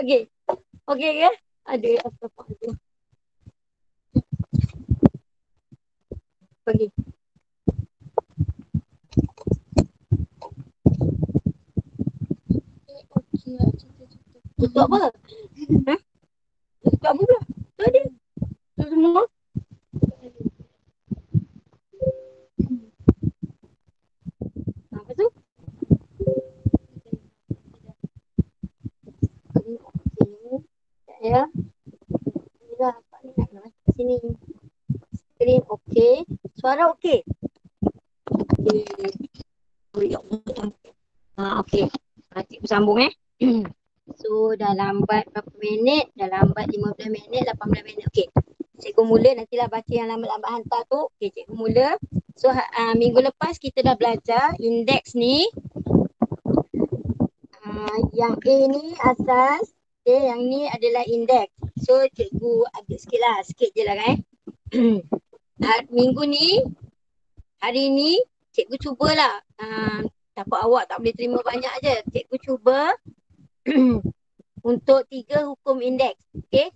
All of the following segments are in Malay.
Okey. Okey ke? Aduh, astagfirullah. Pergi. Tutup apa? Ha? Tutup apa pula? Tu dia. Tu semua. Apa tu? Okey. Ya. Inilah apa ni nak kena masuk sini. Skrin okey. Suara okey. Okey. Oh, ya Allah. Okey. Cikgu sambung So dah lambat berapa minit? Dah lambat 15 minit, 18 minit. Okey. Cikgu mula, nantilah baca yang lambat-lambat hantar tu. Okey, cikgu mula. So minggu lepas kita dah belajar indeks ni. Yang A ni asas. Okey, yang ni adalah indeks. So cikgu agak sikit je lah kan. Minggu ni, hari ni cikgu cubalah. Takut awak tak boleh terima banyak je. Cikgu cuba untuk 3 hukum indeks. Okey.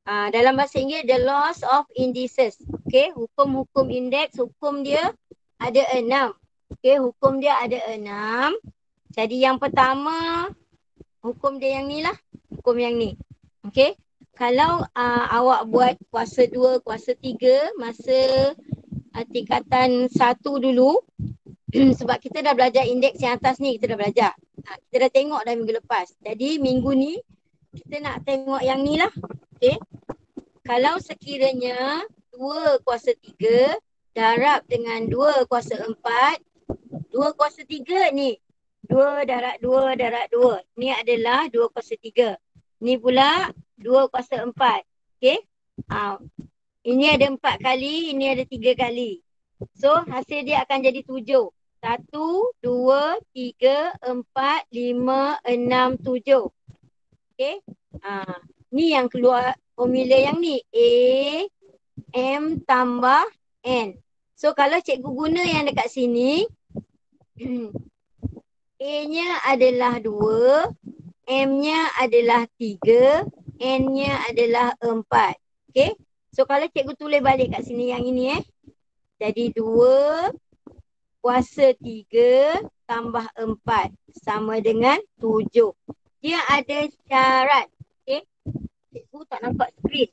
Dalam bahasa Inggeris, the laws of indices. Okey, hukum-hukum indeks, hukum dia ada 6. Okey, hukum dia ada 6. Jadi yang pertama, hukum dia yang ni lah. Hukum yang ni. Okey. Kalau awak buat kuasa 2, kuasa 3 masa tingkatan 1 dulu, sebab kita dah belajar indeks yang atas ni, kita dah belajar. Kita dah tengok dah minggu lepas. Jadi minggu ni kita nak tengok yang ni lah. Okey. Kalau sekiranya 2 kuasa 3 darab dengan 2 kuasa 4, 2 kuasa 3 ni 2 darab 2 darab 2. Ni adalah 2 kuasa 3. Ni pula 2 kuasa 4. Okey. Ini ada 4 kali, ini ada 3 kali. So hasil dia akan jadi 7. 1, 2, 3, 4, 5, 6, 7. Okey. Ni yang keluar formula yang ni. A, M tambah N. So kalau cikgu guna yang dekat sini, A-nya adalah 2, M-nya adalah 3, N-nya adalah 4. Okey. So kalau cikgu tulis balik kat sini yang ini Jadi 2 kuasa 3 tambah 4 sama dengan 7. Dia ada syarat. Okey. Cikgu tak nampak skrin.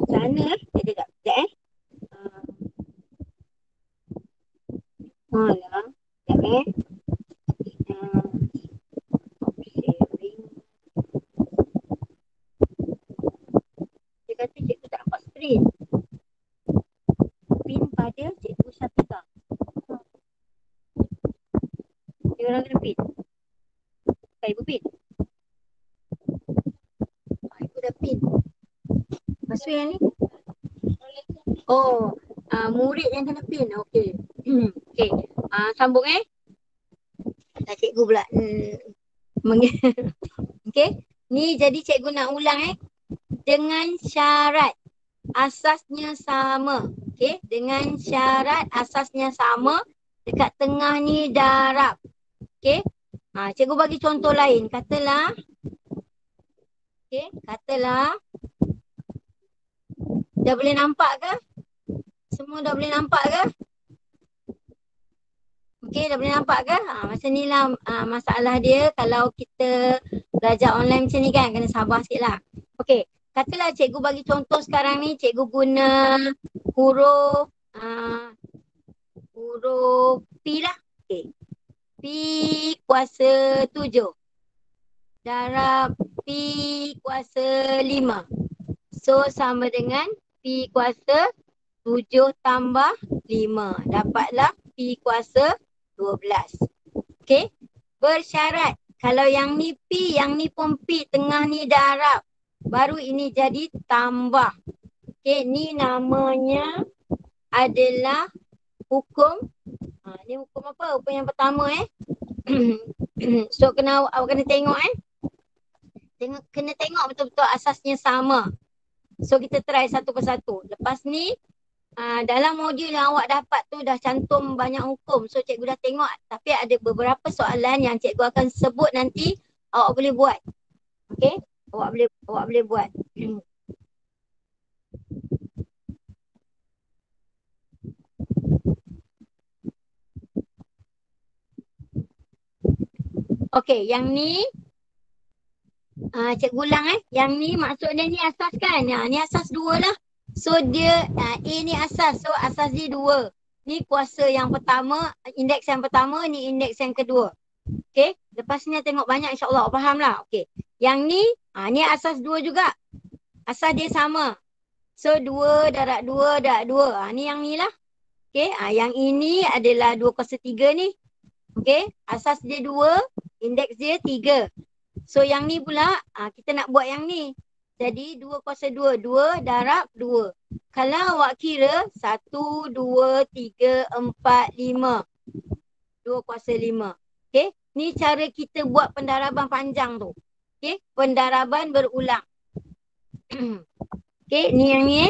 Sana sekejap. Lah. Sekejap sharing. Dia kata cikgu tak nampak skrin. Pin pada cikgu Syafiqah. Dia orang kena pin. Ibu pin. Ibu dah pin. Masuk yang ni. Oh, murid yang kena pin. Okey. Okey. Sambung Dah cikgu pula. Okey. Ni jadi cikgu nak ulang dengan syarat asasnya sama. Okey, dengan syarat asasnya sama. Dekat tengah ni darab. Okey. Cikgu bagi contoh lain. Katalah. Okey, katalah. Dah boleh nampak ke? Semua dah boleh nampak ke? Okey, dah boleh nampak ke? Macam ni lah masalah dia kalau kita belajar online macam ni kan. Kena sabar sikit lah. Okey, katalah cikgu bagi contoh sekarang ni. Cikgu guna huruf P lah. Okey. P kuasa 7 darab P kuasa 5. So sama dengan P kuasa 7 tambah 5. Dapatlah P kuasa 12. Okey. Bersyarat. Kalau yang ni P, yang ni pun P. Tengah ni darab. Baru ini jadi tambah. Okey. Ni namanya adalah hukum. Ni hukum apa? Hukum yang pertama So awak kena tengok kena tengok betul-betul asasnya sama. So kita try satu persatu. Lepas ni dalam modul yang awak dapat tu dah cantum banyak hukum. So cikgu dah tengok. Tapi ada beberapa soalan yang cikgu akan sebut nanti awak boleh buat. Okay. Awak boleh buat. Okey, yang ni cikgu ulang Yang ni maksudnya ni asas kan? Ni asas 2 lah. So dia A ni asas. So asas dia 2. Ni kuasa yang pertama, indeks yang pertama, ni indeks yang kedua. Okey, lepas ni tengok banyak insya-Allah faham lah. Okey. Yang ni ni asas 2 juga. Asas dia sama. So 2 darab 2 darab 2. Ni yang ni lah. Okey, yang ini adalah 2 kuasa 3 ni. Okey, asas dia 2, indeks dia 3. So yang ni pula kita nak buat yang ni. Jadi 2 kuasa 2, 2 darab 2. Kalau awak kira 1, 2, 3, 4, 5. 2 kuasa 5. Okey, ni cara kita buat pendaraban panjang tu. Okey, pendaraban berulang. Okey, ni yang ni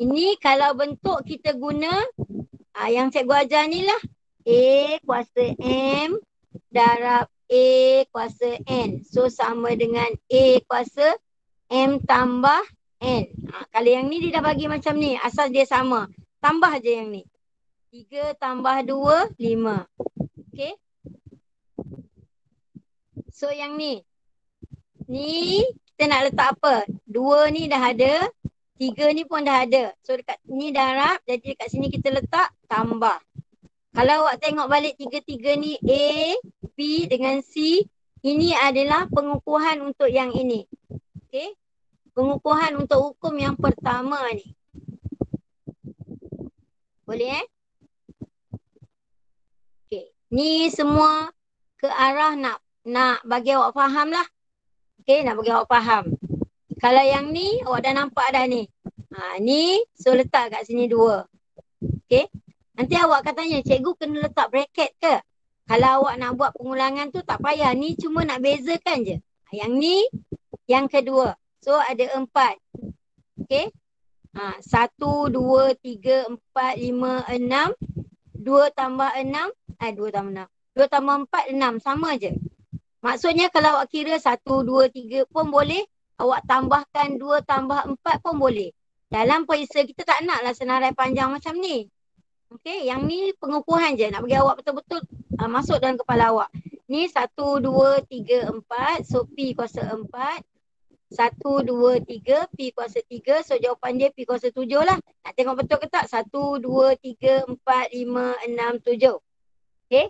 Ini kalau bentuk kita guna yang cikgu ajar ni lah. A kuasa M darab A kuasa N. So sama dengan A kuasa M tambah N. Kalau yang ni dia dah bagi macam ni. Asal dia sama. Tambah je yang ni. 3 tambah 2, 5. Okay. So yang ni. Ni kita nak letak apa? 2 ni dah ada. 3 ni pun dah ada. So dekat ni darab. Jadi dekat sini kita letak tambah. Kalau awak tengok balik 3-3 ni A, B dengan C. Ini adalah pengukuhan untuk yang ini. Okay. Pengukuhan untuk hukum yang pertama ni. Boleh Okay. Ni semua ke arah nak bagi awak faham lah. Okay, nak bagi awak faham. Kalau yang ni awak dah nampak dah ni. Ni so letak kat sini 2. Okay. Nanti awak akan tanya, cikgu kena letak bracket ke? Kalau awak nak buat pengulangan tu tak payah. Ni cuma nak bezakan je. Yang ni yang kedua. So ada 4. Okay. 1, 2, 3, 4, 5, 6. 2 tambah 6. 2 tambah 6. 2 tambah 4, 6. Sama je. Maksudnya kalau awak kira 1, 2, 3 pun boleh. Awak tambahkan 2 tambah 4 pun boleh. Dalam perisa kita tak naklah senarai panjang macam ni. Okey, yang ni pengukuhan je. Nak bagi awak betul-betul masuk dalam kepala awak. Ni 1, 2, 3, 4. So P kuasa 4. 1, 2, 3. P kuasa 3. So jawapan dia P kuasa 7 lah. Nak tengok betul ke tak? 1, 2, 3, 4, 5, 6, 7. Okey.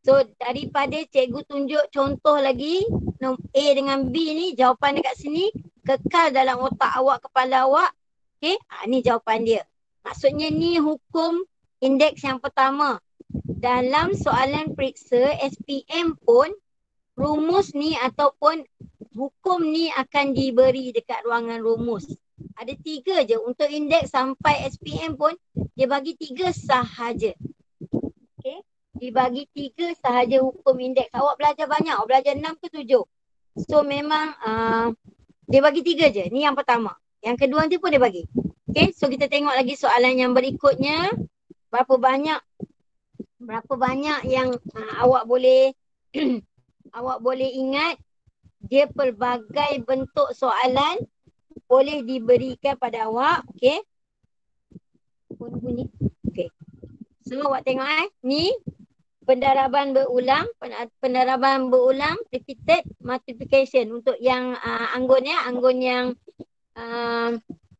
So daripada cikgu tunjuk contoh lagi. A dengan B ni jawapan dekat sini. Kekal dalam otak awak, kepala awak. Okey. Ni jawapan dia. Maksudnya ni hukum indeks yang pertama. Dalam soalan periksa SPM pun rumus ni ataupun hukum ni akan diberi dekat ruangan rumus. Ada 3 je untuk indeks sampai SPM pun dia bagi 3 sahaja. Okey, dibagi 3 sahaja hukum indeks. Awak belajar banyak, awak belajar 6 ke 7. So memang dia bagi 3 je. Ni yang pertama. Yang kedua nanti pun dia bagi. Okey, so kita tengok lagi soalan yang berikutnya. Berapa banyak yang awak boleh awak boleh ingat. Dia pelbagai bentuk soalan boleh diberikan pada awak. Okey. Bunyi. Okey. So awak tengok ni pendaraban berulang, repeated multiplication untuk yang anggun yang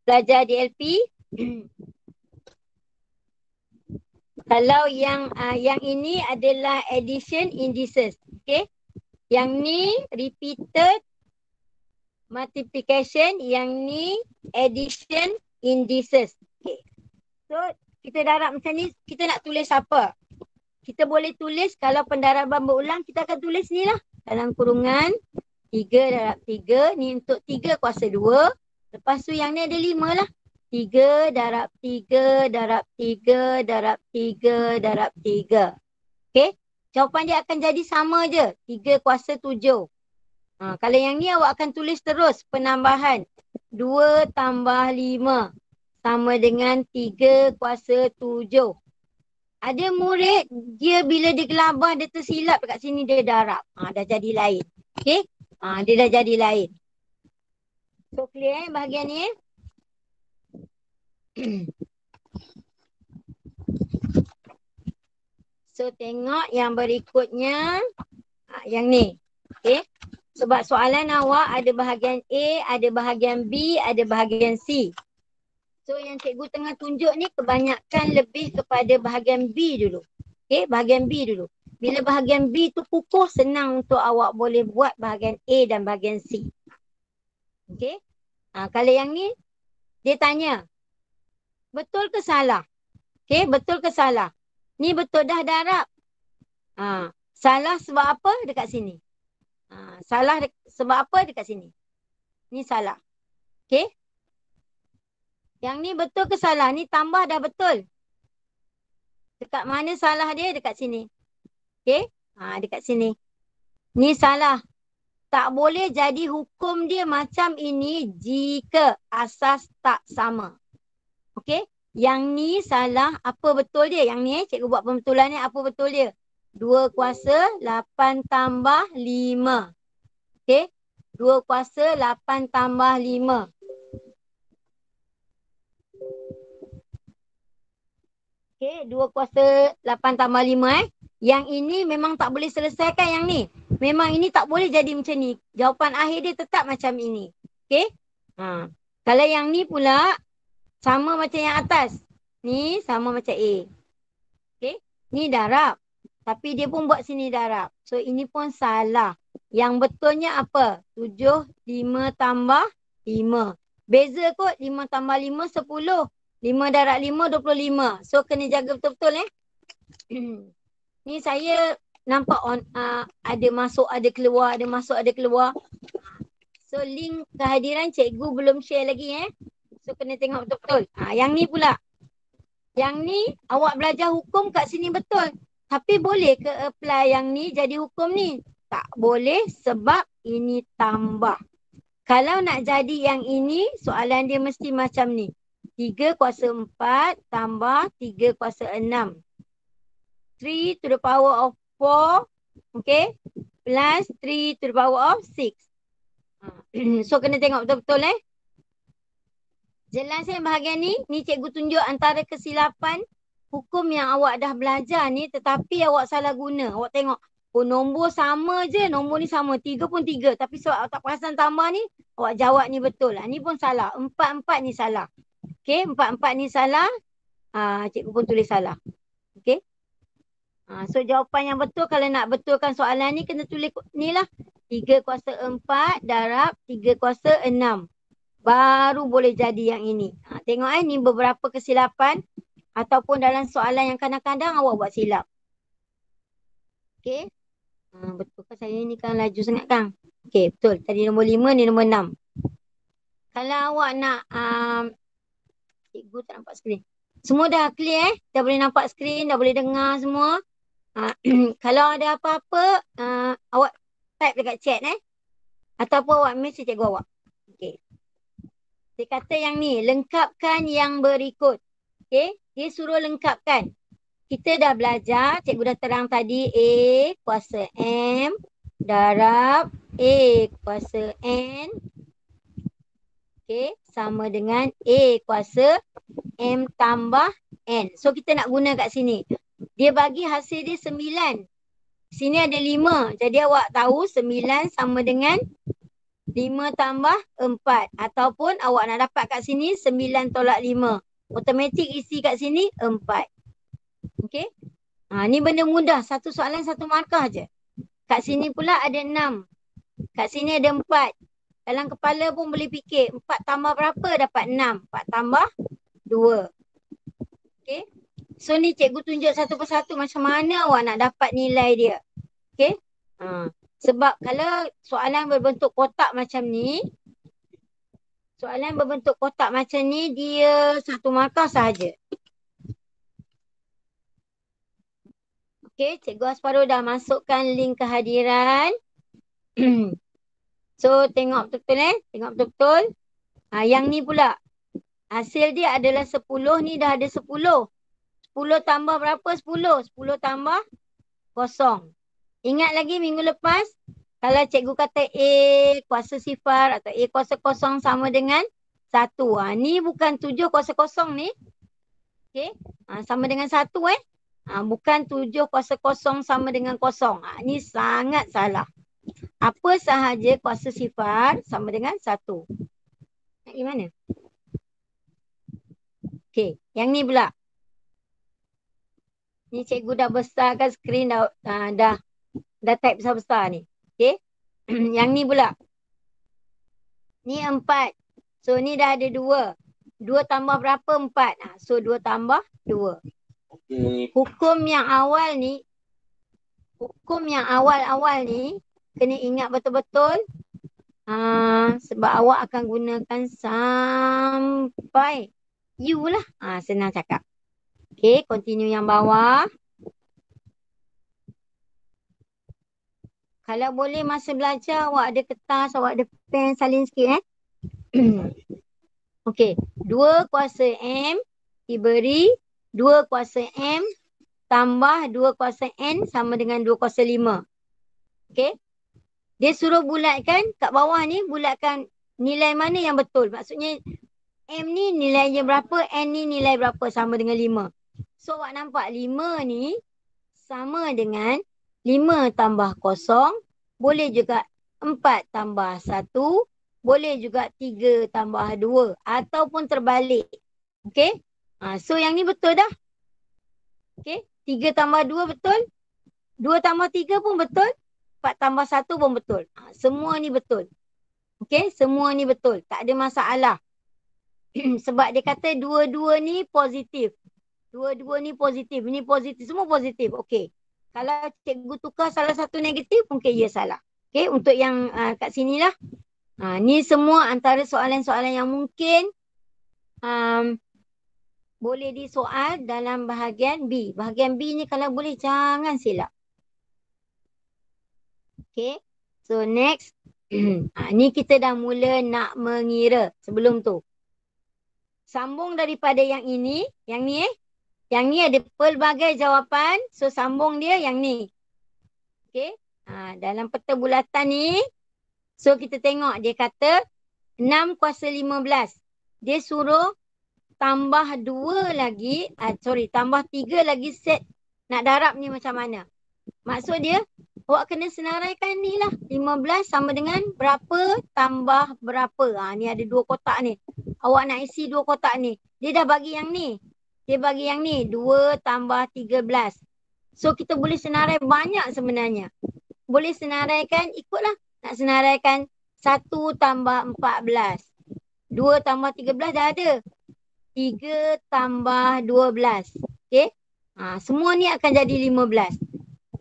belajar DLP. Kalau yang ini adalah addition indices. Okay. Yang ni repeated multiplication. Yang ni addition indices. Okay. So kita darab macam ni. Kita nak tulis apa? Kita boleh tulis kalau pendaraban berulang. Kita akan tulis ni lah. Dalam kurungan 3 darab 3. Ni untuk 3 kuasa 2. Lepas tu yang ni ada 5 lah. 3 darab 3 darab 3 darab 3 darab 3. Okey. Jawapan dia akan jadi sama je. 3 kuasa 7. Kalau yang ni awak akan tulis terus penambahan. 2 tambah 5 sama dengan 3 kuasa 7. Ada murid dia bila dia gelabah dia tersilap dekat sini dia darab. Dah jadi lain. Okey. Dia dah jadi lain. So clear bahagian ni So tengok yang berikutnya. Yang ni. Okay. Sebab soalan awak ada bahagian A, ada bahagian B, ada bahagian C. So yang cikgu tengah tunjuk ni kebanyakan lebih kepada bahagian B dulu. Okay, bahagian B dulu. Bila bahagian B tu kukuh, senang untuk awak boleh buat bahagian A dan bahagian C. Okay. Kalau yang ni, dia tanya, betul ke salah? Okay, betul ke salah? Ni betul dah darab. Salah sebab apa dekat sini? Salah sebab apa dekat sini? Ni salah. Okay. Yang ni betul ke salah? Ni tambah dah betul. Dekat mana salah dia? Dekat sini. Okay. Dekat sini. Ni salah. Tak boleh jadi hukum dia macam ini jika asas tak sama. Okay. Yang ni salah. Apa betul dia? Yang ni cikgu buat pembetulan ni. Apa betul dia? 2 kuasa 8 tambah 5. Okay. 2 kuasa 8 tambah 5. Okay. 2 kuasa 8 tambah 5 Yang ini memang tak boleh selesaikan yang ni. Memang ini tak boleh jadi macam ni. Jawapan akhir dia tetap macam ini. Okay. Kalau yang ni pula sama macam yang atas. Ni sama macam A. Okay. Ni darab. Tapi dia pun buat sini darab. So ini pun salah. Yang betulnya apa? 7, 5 tambah 5. Beza kot 5 tambah 5, 10. 5 darab 5, 25. So kena jaga betul-betul Ni saya nampak ada masuk, ada keluar, ada masuk, ada keluar. So link kehadiran cikgu belum share lagi So kena tengok betul-betul. Yang ni pula. Yang ni awak belajar hukum kat sini betul. Tapi boleh ke apply yang ni jadi hukum ni? Tak boleh sebab ini tambah. Kalau nak jadi yang ini, soalan dia mesti macam ni. 3 kuasa 4 tambah 3 kuasa 6. 3 to the power of 4. Okay. Plus 3 to the power of 6. So kena tengok betul-betul Jelas bahagian ni. Ni cikgu tunjuk antara kesilapan hukum yang awak dah belajar ni tetapi awak salah guna. Awak tengok, nombor sama je. Nombor ni sama. 3 pun 3. Tapi sebab awak tak perasan tambah ni, awak jawab ni betul. Ni pun salah. 4 ni salah. Okay, 4 ni salah. Cikgu pun tulis salah. Okay. So jawapan yang betul kalau nak betulkan soalan ni kena tulis ni lah. 3 kuasa 4 darab 3 kuasa 6. Baru boleh jadi yang ini. Tengok ni beberapa kesilapan ataupun dalam soalan yang kadang-kadang awak buat silap. Okay. Betul ke saya ni kan laju sangat kan? Okay, betul. Tadi nombor 5 ni nombor 6. Kalau awak nak cikgu tak nampak skrin. Semua dah clear Dah boleh nampak skrin, dah boleh dengar semua. Kalau ada apa-apa awak type dekat chat ataupun awak message cikgu awak. Okay. Dia kata yang ni, lengkapkan yang berikut. Okay, dia suruh lengkapkan. Kita dah belajar, cikgu dah terang tadi A kuasa M darab A kuasa N. Okay, sama dengan A kuasa M tambah N. So kita nak guna kat sini. Dia bagi hasil dia 9. Sini ada 5. Jadi awak tahu 9 sama dengan 5 tambah 4. Ataupun awak nak dapat kat sini 9 tolak 5. Automatik isi kat sini 4. Okey. Ni benda mudah. Satu soalan satu markah je. Kat sini pula ada 6. Kat sini ada 4. Dalam kepala pun boleh fikir. 4 tambah berapa dapat 6. 4 tambah 2. Okey. So ni cikgu tunjuk satu persatu macam mana awak nak dapat nilai dia. Okey. Sebab kalau soalan berbentuk kotak macam ni, dia satu markah sahaja. Okey, Cikgu Asparuh dah masukkan link kehadiran. So tengok betul-betul Tengok betul-betul. Yang ni pula. Hasil dia adalah 10, ni dah ada 10. 10 tambah berapa 10? 10 tambah 0. Ingat lagi minggu lepas Kalau cikgu kata A kuasa sifar atau A kuasa kosong sama dengan 1. Ni bukan 7 kuasa kosong ni. Okay. Sama dengan 1 bukan 7 kuasa kosong sama dengan kosong. Ni sangat salah. Apa sahaja kuasa sifar sama dengan 1. Nak pergi mana? Okay. Yang ni pula. Ni cikgu dah besarkan skrin dah type besar-besar ni. Okay. Yang ni pula. Ni 4. So ni dah ada 2. 2 tambah berapa? 4. So 2 tambah 2. Hukum yang awal ni, awal ni kena ingat betul-betul. Sebab awak akan gunakan sampai U lah. Senang cakap. Okay, continue yang bawah. Kalau boleh masa belajar awak ada kertas, awak ada pen, salin sikit Okey, 2 kuasa M diberi 2 kuasa M tambah 2 kuasa N sama dengan 2 kuasa 5. Okey. Dia suruh bulatkan kat bawah ni, bulatkan nilai mana yang betul. Maksudnya M ni nilainya berapa, N ni nilai berapa sama dengan 5. So awak nampak 5 ni sama dengan 5 tambah kosong, boleh juga 4 tambah 1, boleh juga 3 tambah 2 ataupun terbalik. Okey? So yang ni betul dah. Okey? 3 tambah 2 betul. 2 tambah 3 pun betul. 4 tambah 1 pun betul. Semua ni betul. Okey? Semua ni betul. Tak ada masalah. Sebab dia kata dua-dua ni positif. Dua-dua ni positif. Ni positif. Semua positif. Okey. Kalau cikgu tukar salah satu negatif, mungkin ia salah. Okey, untuk yang kat sini lah. Ni semua antara soalan-soalan yang mungkin boleh disoal dalam bahagian B. Bahagian B ni kalau boleh jangan silap. Okey, so next. Ni kita dah mula nak mengira sebelum tu. Sambung daripada yang ini. Yang ni Yang ni ada pelbagai jawapan. So sambung dia yang ni. Okey. Dalam peta bulatan ni. So kita tengok dia kata 6 kuasa 15. Dia suruh tambah 2 lagi. Tambah 3 lagi set nak darab ni macam mana. Maksud dia awak kena senaraikan ni lah. 15 sama dengan berapa tambah berapa. Ni ada 2 kotak ni. Awak nak isi 2 kotak ni. Dia dah bagi yang ni. Dia bagi yang ni 2 tambah 13. So kita boleh senarai banyak sebenarnya. Boleh senaraikan ikutlah. Nak senaraikan 1 tambah 14. 2 tambah 13 dah ada. 3 tambah 12. Okay. Semua ni akan jadi 15.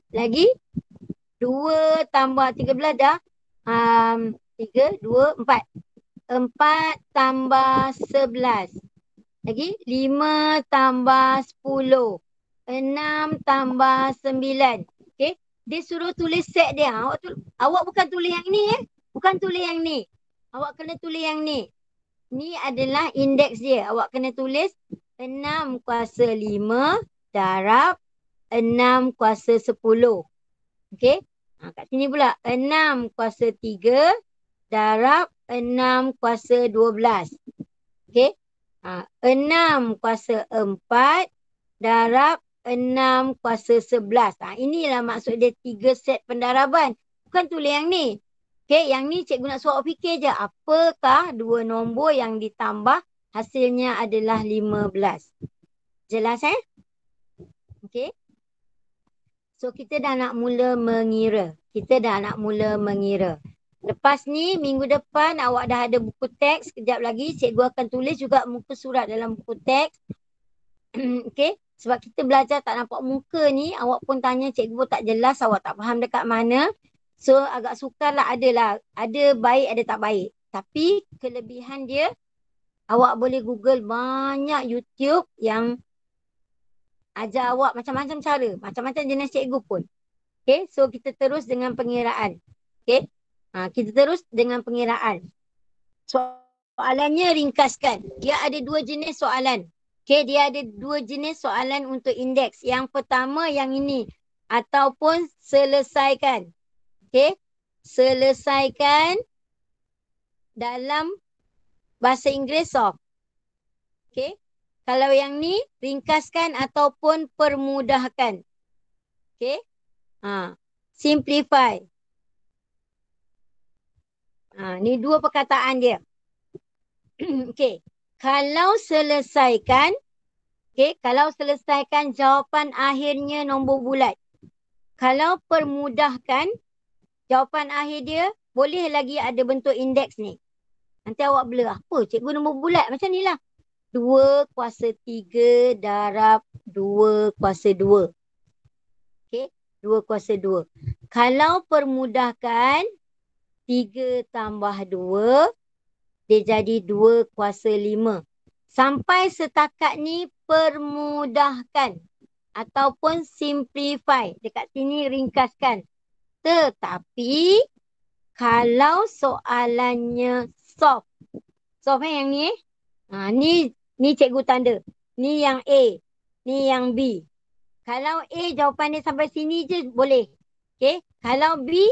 Lagi 2 tambah 13 dah. 3, 2, 4. 4 tambah 11. Lagi 5 tambah 10. 6 tambah 9. Okay. Dia suruh tulis set dia. Awak bukan tulis yang ni Bukan tulis yang ni. Awak kena tulis yang ni. Ni adalah indeks dia. Awak kena tulis 6 kuasa 5 darab 6 kuasa 10. Okay. Kat sini pula 6 kuasa 3 darab 6 kuasa 12. Okay. 6 kuasa 4 darab 6 kuasa 11. Inilah maksud dia 3 set pendaraban. Bukan tulis yang ni. Okay, yang ni cikgu nak suruh fikir je. Apakah 2 nombor yang ditambah hasilnya adalah 15. Jelas Okay. So kita dah nak mula mengira. Lepas ni minggu depan awak dah ada buku teks. Sekejap lagi cikgu akan tulis juga muka surat dalam buku teks. Okay. Sebab kita belajar tak nampak muka ni. Awak pun tanya cikgu pun tak jelas. Awak tak faham dekat mana. So agak sukar lah. Ada baik ada tak baik. Tapi kelebihan dia. Awak boleh google banyak YouTube yang ajar awak macam-macam cara. Macam-macam jenis cikgu pun. Okay. So kita terus dengan pengiraan. Okay. Kita terus dengan pengiraan. Soalannya ringkaskan. Dia ada 2 jenis soalan. Okay, dia ada 2 jenis soalan untuk indeks. Yang pertama yang ini. Ataupun selesaikan. Okay. selesaikan dalam bahasa Inggeris solve. Okay. Kalau yang ni ringkaskan ataupun permudahkan. Okay. Simplify. Ni dua perkataan dia. Okay. Kalau selesaikan, kalau selesaikan jawapan akhirnya nombor bulat. Kalau permudahkan, jawapan akhir dia boleh lagi ada bentuk indeks ni. Nanti awak blur. Apa cikgu nombor bulat? Macam ni lah. 2/3 darab 2/2. Okay. 2/2. Kalau permudahkan, 3 tambah 2, dia jadi 2/5. Sampai setakat ni permudahkan ataupun simplify. Dekat sini ringkaskan. Tetapi kalau soalannya solve. Solve yang ni. Ni cikgu tanda. Ni yang A. Ni yang B. Kalau A jawapan dia sampai sini je boleh. Okay. Kalau B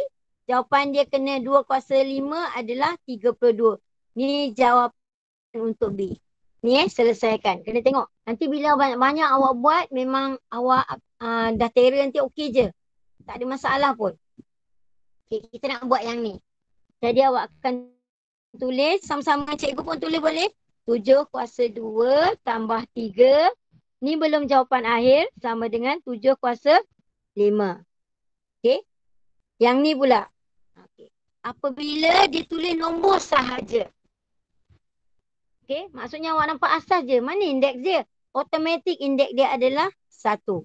jawapan dia kena 2/5 adalah 32. Ni jawapan untuk B. Ni selesaikan. Kena tengok. Nanti bila banyak-banyak awak buat, memang awak dah tera nanti okey je. Tak ada masalah pun. Okay, kita nak buat yang ni. Jadi awak akan tulis sama-sama cikgu pun tulis boleh. 7/2 tambah 3. Ni belum jawapan akhir. Sama dengan 7/5. Okay. Yang ni pula. Okay. Apabila ditulis nombor sahaja. Okay. Maksudnya awak nampak asas je. Mana indeks dia? Automatic indeks dia adalah 1.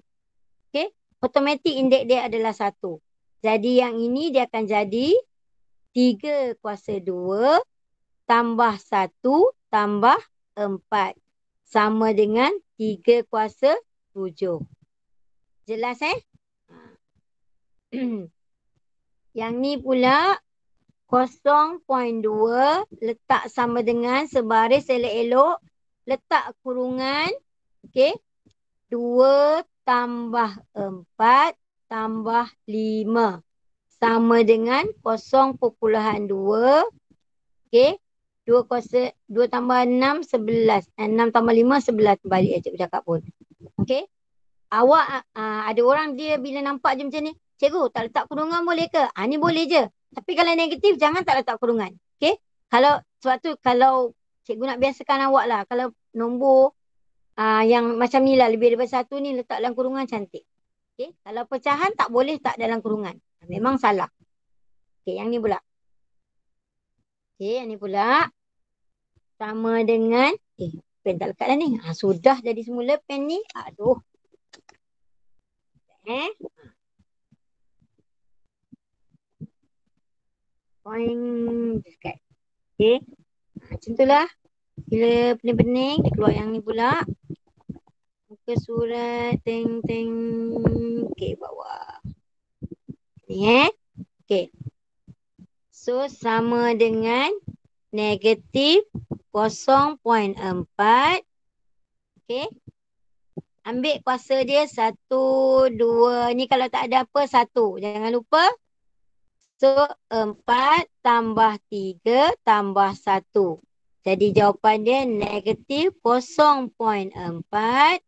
Okay. Automatic indeks dia adalah 1. Jadi yang ini dia akan jadi 3/2 tambah 1 tambah 4. Sama dengan 3/7. Jelas Yang ni pula 0.2 letak sama dengan sebaris elok-elok. Letak kurungan. Okay. 2 tambah 4 tambah 5. Sama dengan 0.2. Okay. 2 tambah 6, 11. 6 tambah 5, 11. Balik cikgu cakap pun. Okay. Awak, ada orang dia bila nampak je macam ni. Cikgu, tak letak kurungan boleh ke? Ni boleh je. Tapi kalau negatif, jangan tak letak kurungan. Okay. Sebab tu kalau cikgu nak biasakan awak lah. Kalau nombor yang macam ni lah, lebih daripada 1 ni letak dalam kurungan cantik. Okay. Kalau pecahan tak boleh tak dalam kurungan. Memang salah. Okay, yang ni pula. Okay, yang ni pula. Sama dengan, pen tak lekat dah ni. Sudah jadi semula pen ni. Aduh. Point dekat. Okay. Macam tu lah. Bila pening-pening, dia keluar yang ni pula. Muka surat. Teng. Okay, bawah. Ni Okay. So, sama dengan negatif 0.4. Okay. Ambil kuasa dia 1, 2. Ni kalau tak ada apa, 1. Jangan lupa. So, 4 tambah 3 tambah 1. Jadi, jawapan dia negatif 0.4.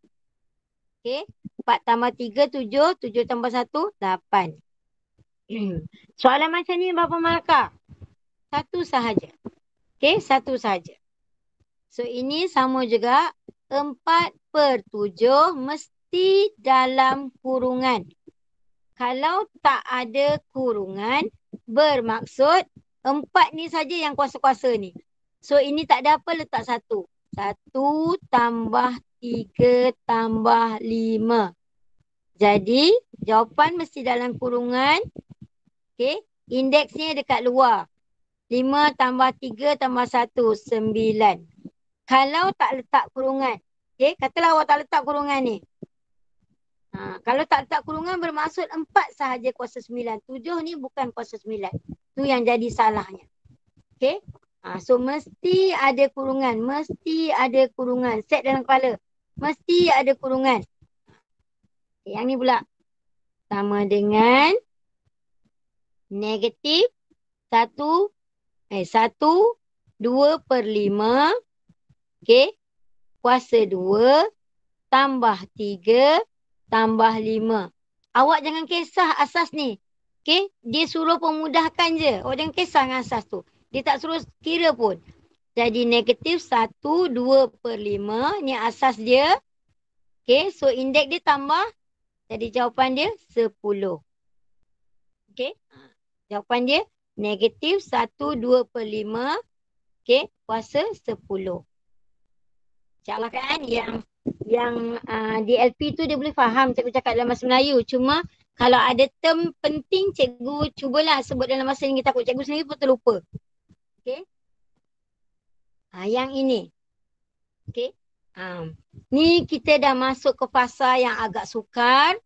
Okay. 4 tambah 3, 7. 7 tambah 1, 8. Soalan macam ni berapa markah? 1 sahaja. Okay, 1 sahaja. So, ini sama juga. 4/7 mesti dalam kurungan. Kalau tak ada kurungan, bermaksud 4 ni saja yang kuasa-kuasa ni. So, ini tak ada apa, letak 1. 1 tambah 3 tambah 5. Jadi, jawapan mesti dalam kurungan. Okay. Indeksnya dekat luar. 5 tambah 3 tambah 1, 9. Kalau tak letak kurungan. Okay. Katalah awak tak letak kurungan ni. Kalau tak letak kurungan bermaksud 4 sahaja kuasa 9. 7 ni bukan kuasa 9. Tu yang jadi salahnya. Okay. So mesti ada kurungan. Mesti ada kurungan. Set dalam kepala. Mesti ada kurungan. Okay, yang ni pula. Sama dengan negatif 1 2/5. Okey. Kuasa 2 tambah 3 tambah 5. Awak jangan kisah asas ni. Okey. Dia suruh pemudahkan je. Awak jangan kisah dengan asas tu. Dia tak suruh kira pun. Jadi negatif 1/2/5. Ni asas dia. Okey. So indeks dia tambah. Jadi jawapan dia 10. Okey. Jawapan dia negatif 1/2/5. Okey. Kuasa 10. InsyaAllah kan yang DLP tu dia boleh faham cikgu cakap dalam bahasa Melayu. Cuma kalau ada term penting cikgu cubalah sebut dalam bahasa Inggeris, takut cikgu sendiri pun terlupa. Okey. Yang ini. Okey. Ni kita dah masuk ke fasa yang agak sukar.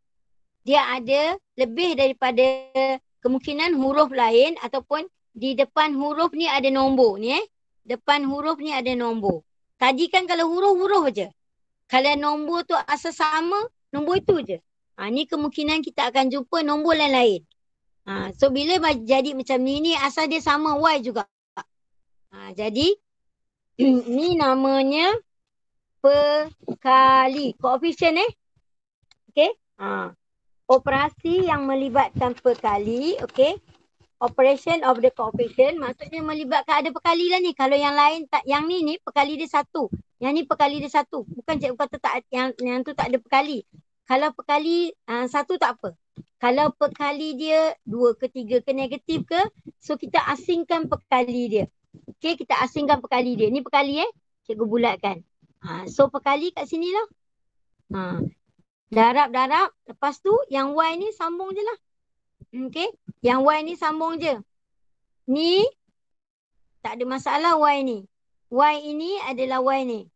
Dia ada lebih daripada kemungkinan huruf lain ataupun di depan huruf ni ada nombor ni Depan huruf ni ada nombor. Tadi kan kalau huruf-huruf je. Kalau nombor tu asal sama, nombor itu je. Ni kemungkinan kita akan jumpa nombor lain-lain. So bila jadi macam ni asal dia sama Y juga. Jadi ni namanya perkali. Koefisien Okey. Operasi yang melibatkan perkali. Okey. Operation of the coefficient maksudnya melibatkan ada perkali lah ni. Kalau yang lain tak, yang ni perkali dia 1. Yang ni perkali dia 1. Bukan cikgu kata tak, yang tu tak ada perkali. Kalau perkali 1 tak apa. Kalau perkali dia 2 ke 3 ke negatif ke, so kita asingkan perkali dia. Okey, kita asingkan perkali dia. Ni perkali cikgu bulatkan. So perkali kat sini lah. Darab. Lepas tu yang Y ni sambung je lah. Okey. Yang Y ni sambung je. Ni tak ada masalah Y ni. Y ini adalah Y ni.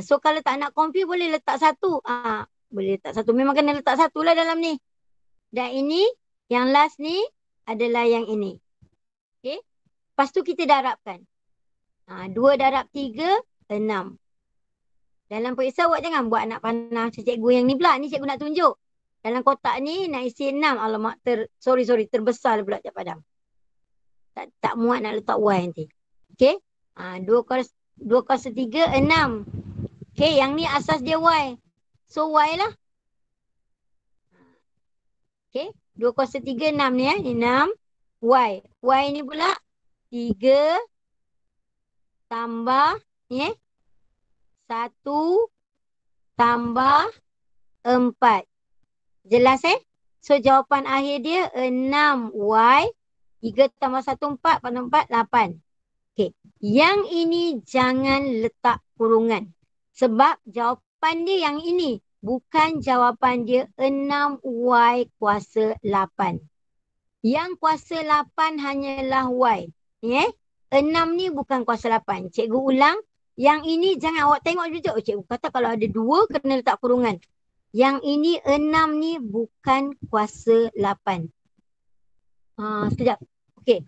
So kalau tak nak confuse boleh letak 1. Boleh letak 1. Memang kena letak 1 lah dalam ni. Dan ini yang last ni adalah yang ini. Okey. Lepas tu kita darabkan. 2 darab 3 6. Dalam periksa awak jangan buat nak panah macam cikgu yang ni pula. Ni cikgu nak tunjuk. Dalam kotak ni nak isi 6. Alamak, terbesar pula Cik Padang. Tak muat nak letak Y nanti. Okey. 2 kuasa 3, 6. Okey, yang ni asas dia Y. So Y lah. Okey. 2 kuasa 3, 6 ni Ni 6. Y. Y ni pula 3 tambah ni 1 tambah 4. Jelas So jawapan akhir dia 6Y. 3 tambah 1 4. 4 8. Okey. Yang ini jangan letak kurungan. Sebab jawapan dia yang ini. Bukan jawapan dia 6Y kuasa 8. Yang kuasa 8 hanyalah Y. 6 ni bukan kuasa 8. Cikgu ulang. Yang ini jangan awak tengok je. Cikgu kata kalau ada 2 kena letak kurungan. Yang ini 6 ni bukan kuasa 8. Sekejap. Okey.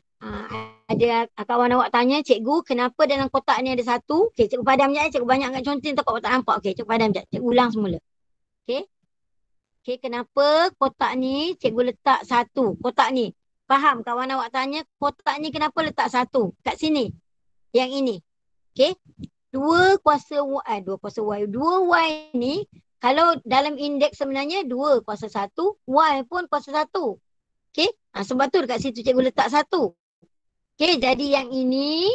Ada kawan awak tanya, cikgu kenapa dalam kotak ni ada 1? Okey, cikgu padam je. Cikgu banyak kat contoh takut awak tak nampak. Okey, cikgu padam je. Cikgu ulang semula. Okey. Okey, kenapa kotak ni cikgu letak 1? Kotak ni. Faham kawan awak tanya, kotak ni kenapa letak 1? Kat sini. Yang ini. Okey. 2 kuasa Y. 2Y ni kalau dalam indeks sebenarnya 2 kuasa 1, Y pun kuasa 1. Okey. Sebab tu dekat situ cikgu letak 1. Okey, jadi yang ini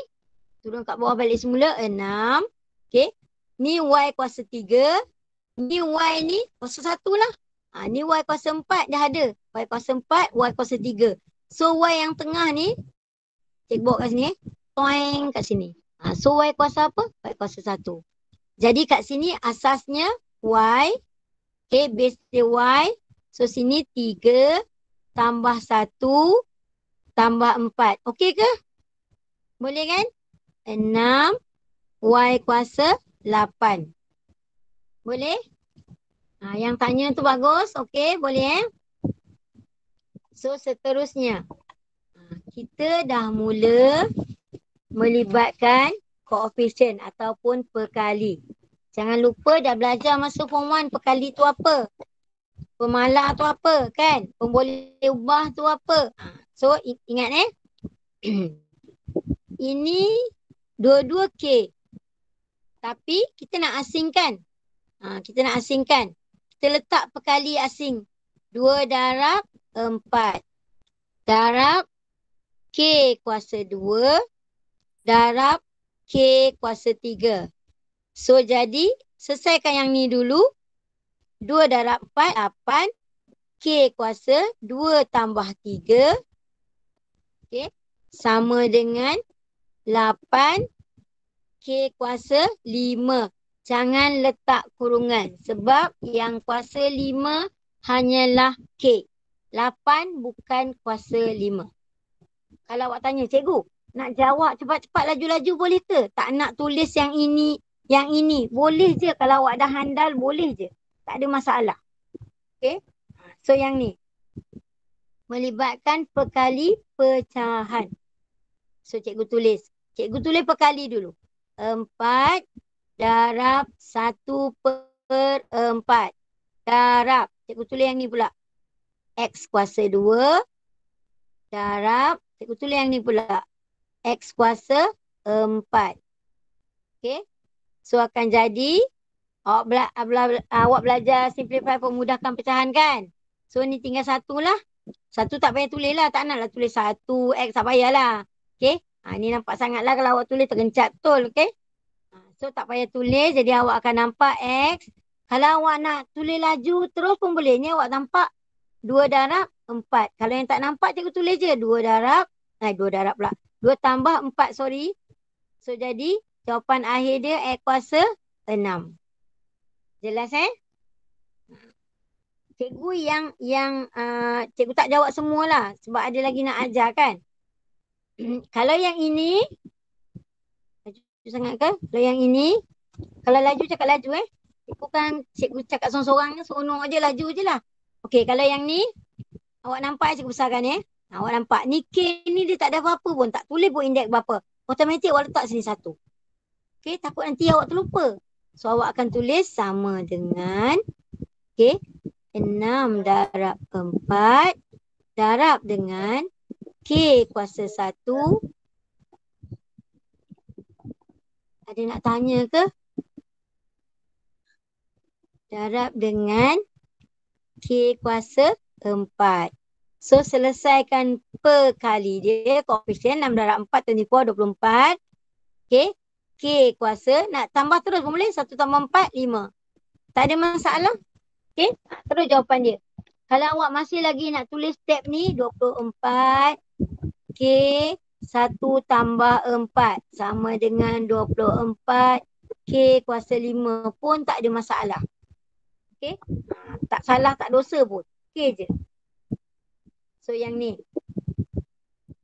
turun kat bawah balik semula 6. Okey. Ni Y kuasa 3. Ni Y ni kuasa 1 lah. Ni Y kuasa 4 dah ada. Y kuasa 4, Y kuasa 3. So Y yang tengah ni cikgu bawa kat sini. Toing kat sini. So Y kuasa apa? Y kuasa 1. Jadi kat sini asasnya Y. Okay, base dia Y. So sini 3 tambah 1 tambah 4. Okey ke? Boleh kan? 6 Y kuasa 8. Boleh? Yang tanya tu bagus. Okey, boleh So seterusnya. Kita dah mula melibatkan koefisien ataupun perkali. Jangan lupa dah belajar masa form 1 perkali tu apa. Pemalar tu apa kan. Pemboleh ubah tu apa. So ingat Ini dua-dua K. Tapi kita nak asingkan. Kita nak asingkan. Kita letak perkali asing. 2 darab 4. Darab K kuasa 2. Darab K kuasa 3. So jadi selesaikan yang ni dulu. 2 darab 4, 8. K kuasa 2 tambah 3. Okay. Sama dengan 8. K kuasa 5. Jangan letak kurungan. Sebab yang kuasa 5 hanyalah K. 8 bukan kuasa 5. Kalau awak tanya, cikgu, nak jawab cepat-cepat laju-laju boleh ke? Tak nak tulis yang ini. Boleh je. Kalau awak dah handal, boleh je. Tak ada masalah. Okay. So yang ni. Melibatkan perkali pecahan. So cikgu tulis. Cikgu tulis perkali dulu. 4 darab 1/4. Darab. Cikgu tulis yang ni pula. X kuasa 2. Darab. Cikgu tulis yang ni pula. X kuasa 4. Okay. So akan jadi. Awak belajar simplify pemudahkan pecahan kan. So ni tinggal 1 lah. 1 tak payah tulis lah. Tak naklah tulis 1X. Tak payahlah. Okay. Ni nampak sangat lah kalau awak tulis tergencat betul. Okay. So tak payah tulis. Jadi awak akan nampak X. Kalau awak nak tulis laju terus pun boleh. Ni awak nampak 2 darab 4. Kalau yang tak nampak cikgu tulis je. 2 darab. 2 darab pula. 2 tambah 4 sorry. So jadi jawapan akhir dia X kuasa 6. Jelas Cikgu yang cikgu tak jawab semualah. Sebab ada lagi nak ajar kan. Kalau yang ini. Laju sangat ke? Kalau yang ini. Kalau laju cakap laju cikgu cakap sorang-sorang je. Seronok je laju je lah. Okey kalau yang ni. Awak nampak cikgu besarkan Awak nampak ni K ni dia tak ada apa-apa pun. Tak tulis pun indeks berapa. Automatik awak letak sini 1. Okey takut nanti awak terlupa. So awak akan tulis sama dengan. Okey. 6 darab 4 darab dengan K kuasa 1. Ada nak tanya ke? Darab dengan K kuasa 4. So selesaikan perkali dia. Koefisien 6 darab 4 24, 24. Okay. K kuasa. Nak tambah terus pun boleh. 1 tambah 4, 5. Tak ada masalah. Okay. Terus jawapan dia. Kalau awak masih lagi nak tulis step ni. 24. K 1 tambah 4. Sama dengan 24. K kuasa 5 pun tak ada masalah. Okay. Tak salah, tak dosa pun. Okay je. So yang ni.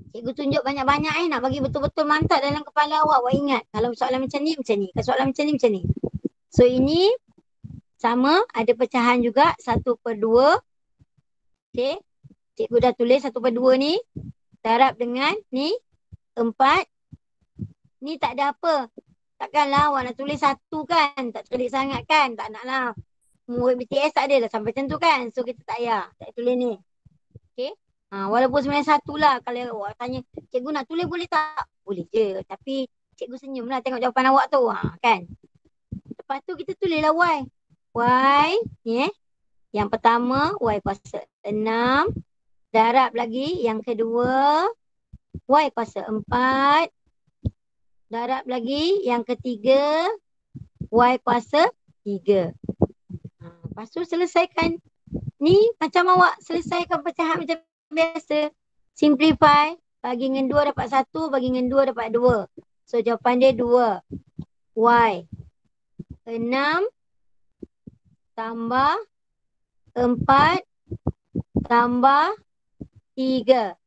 Cikgu tunjuk banyak-banyak nak bagi betul-betul mantap dalam kepala awak. Awak ingat. Kalau soalan macam ni, macam ni. Kalau soalan macam ni, macam ni. So ini sama. Ada pecahan juga. 1/2. Okay. Cikgu dah tulis 1/2 ni. Darab dengan ni. 4. Ni tak ada apa. Takkanlah awak nak tulis 1 kan. Tak cerdik sangat kan. Tak nak lah. Murid BTS tak ada dah sampai macam tu kan. So kita tak payah. Tak tulis ni. Okay. Walaupun sebenarnya 1 lah. Kalau awak tanya, cikgu nak tulis boleh tak? Boleh je. Tapi cikgu senyum lah tengok jawapan awak tu. Kan. Lepas tu kita tulis lah Y. Y. Ni Yang pertama, Y kuasa 6. Darab lagi. Yang kedua, Y kuasa 4. Darab lagi. Yang ketiga, Y kuasa 3. Lepas tu selesaikan. Ni macam awak selesaikan pecahan macam biasa. Simplify. Bagi dengan 2 dapat 1. Bagi dengan 2 dapat 2. So jawapan dia 2. Y. 6 tambah 4 tambah 3.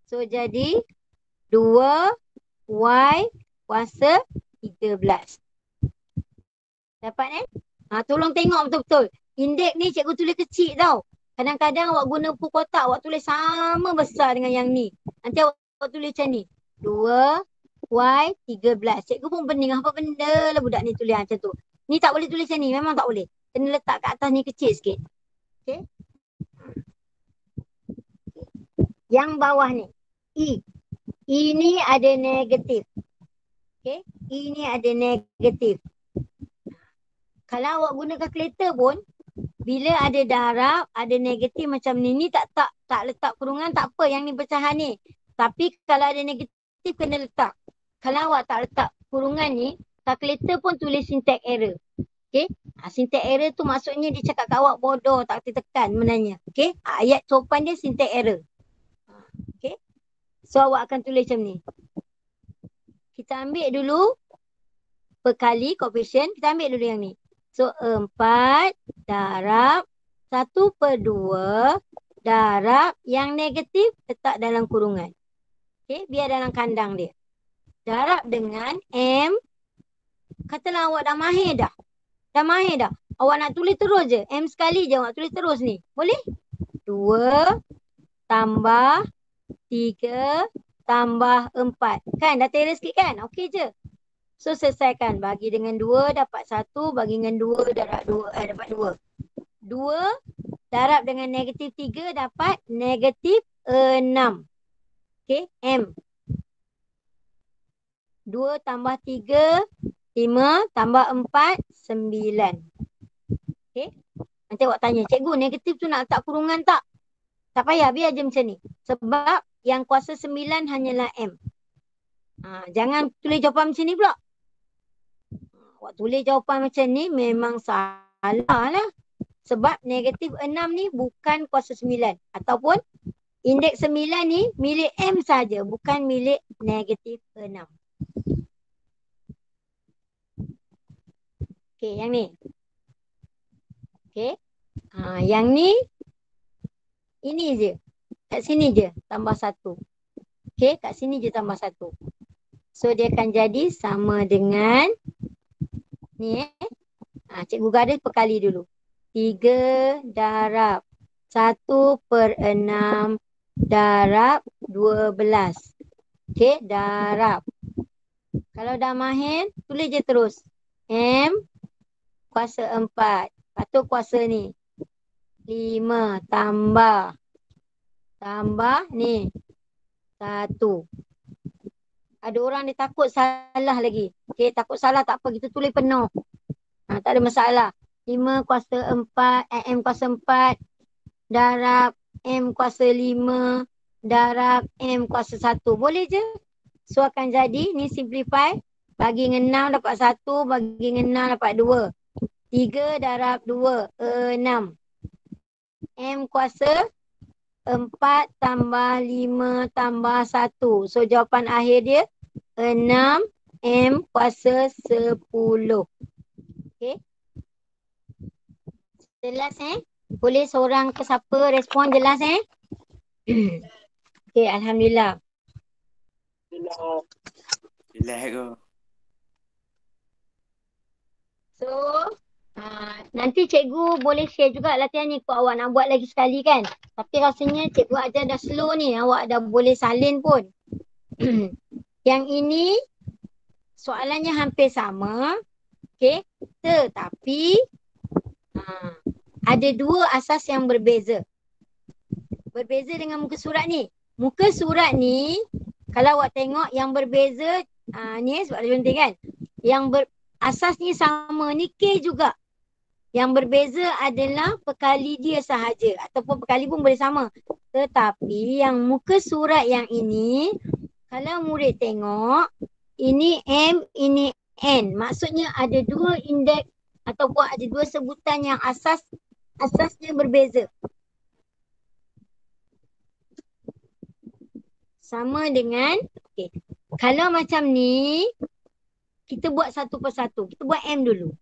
So jadi 2 Y kuasa 13. Dapat tolong tengok betul-betul. Indeks ni cikgu tulis kecil tau. Kadang-kadang awak guna buku kotak, awak tulis sama besar dengan yang ni. Nanti awak tulis macam ni. 2 Y 13. Cikgu pun pening. Apa benda lah budak ni tulis macam tu. Ni tak boleh tulis macam ni. Memang tak boleh. Kena letak kat atas ni kecil sikit. Okay. Yang bawah ni. E. Ini ada negatif. Okay. Ini ada negatif. Kalau awak guna kalkulator pun, bila ada darab, ada negatif macam ni tak letak kurungan, tak apa yang ni pecahan ni. Tapi kalau ada negatif, kena letak. Kalau awak tak letak kurungan ni, kalkulator pun tulis syntax error. Okay. Syntax error tu maksudnya dia cakap kat awak bodoh, tak kerti tekan menanya. Okay. Ayat jawapan dia syntax error. Okay. So awak akan tulis macam ni. Kita ambil dulu perkali koefisien, kita ambil dulu yang ni. So 4 darab 1/2 darab yang negatif letak dalam kurungan. Okay, biar dalam kandang dia. Darab dengan M. Katalah awak dah mahir dah. Dah mahir dah. Awak nak tulis terus je. M sekali je awak tulis terus ni. Boleh? 2 tambah 3 tambah 4. Kan dah terus sikit kan? Okey je. So selesaikan. Bagi dengan 2 dapat 1. Bagi dengan 2 dapat 2. 2 darab dengan negatif 3 dapat negatif 6. Okay. M. 2 tambah 3, 5 tambah 4, 9. Okay. Nanti awak tanya, cikgu negatif tu nak letak kurungan tak? Tak payah, biar je macam ni. Sebab yang kuasa 9 hanyalah M. Jangan tulis jawapan macam ni pula. Awak tulis jawapan macam ni memang salah lah. Sebab negatif 6 ni bukan kuasa 9. Ataupun indeks 9 ni milik M saja, bukan milik negatif 6. Okey, yang ni. Okey. Yang ni, ini je. Kat sini je tambah 1. Okey, kat sini je tambah 1. So, dia akan jadi sama dengan ni cikgu garis perkali dulu. 3 darab 1/6 darab 12. Okey, darab. Kalau dah mahir, tulis je terus. M kuasa 4. Patut kuasa ni. 5 tambah ni. 1. Ada orang dia takut salah lagi. Okey, takut salah tak apa. Kita tulis penuh. Tak ada masalah. 5 kuasa 4, M kuasa 4 darab M kuasa 5 darab M kuasa 1. Boleh je. So akan jadi, ni simplify. Bagi dengan 6 dapat 1, bagi dengan 6 dapat 2. 3 darab 2, 6. M kuasa 4 tambah 5 tambah 1. So jawapan akhir dia 6 M kuasa 10. Okay. Jelas Boleh seorang ke siapa respon jelas Okay, Alhamdulillah. Jelas ke? So, nanti cikgu boleh share juga latihan ni kalau awak nak buat lagi sekali kan. Tapi rasanya cikgu ajar dah slow ni. Awak dah boleh salin pun. Yang ini soalannya hampir sama. Okay. Tetapi ada dua asas yang berbeza. Berbeza dengan muka surat ni. Muka surat ni kalau awak tengok yang berbeza ni sebab dia penting kan. Yang asasnya sama ni K juga. Yang berbeza adalah perkali dia sahaja. Ataupun perkali pun boleh sama. Tetapi yang muka surat yang ini, kalau murid tengok, ini M, ini N. Maksudnya ada dua indeks ataupun ada dua sebutan yang asasnya berbeza. Sama dengan, okay. Kalau macam ni, kita buat satu persatu. Kita buat M dulu.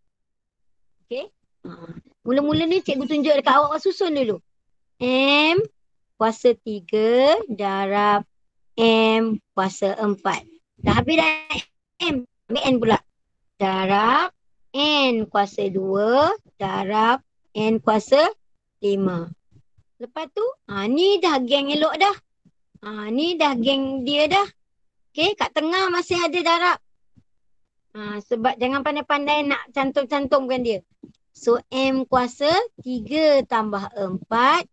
Okay. Mula-mula ni cikgu tunjuk dekat awak susun dulu. M kuasa 3 darab M kuasa 4. Dah habis dah M. Ambil N pula. Darab N kuasa 2 darab N kuasa 5. Lepas tu, ni dah geng elok dah. Ni dah geng dia dah. Okay, kat tengah masih ada darab. Sebab jangan pandai-pandai nak cantum-cantumkan dia. So, M kuasa 3 tambah 4.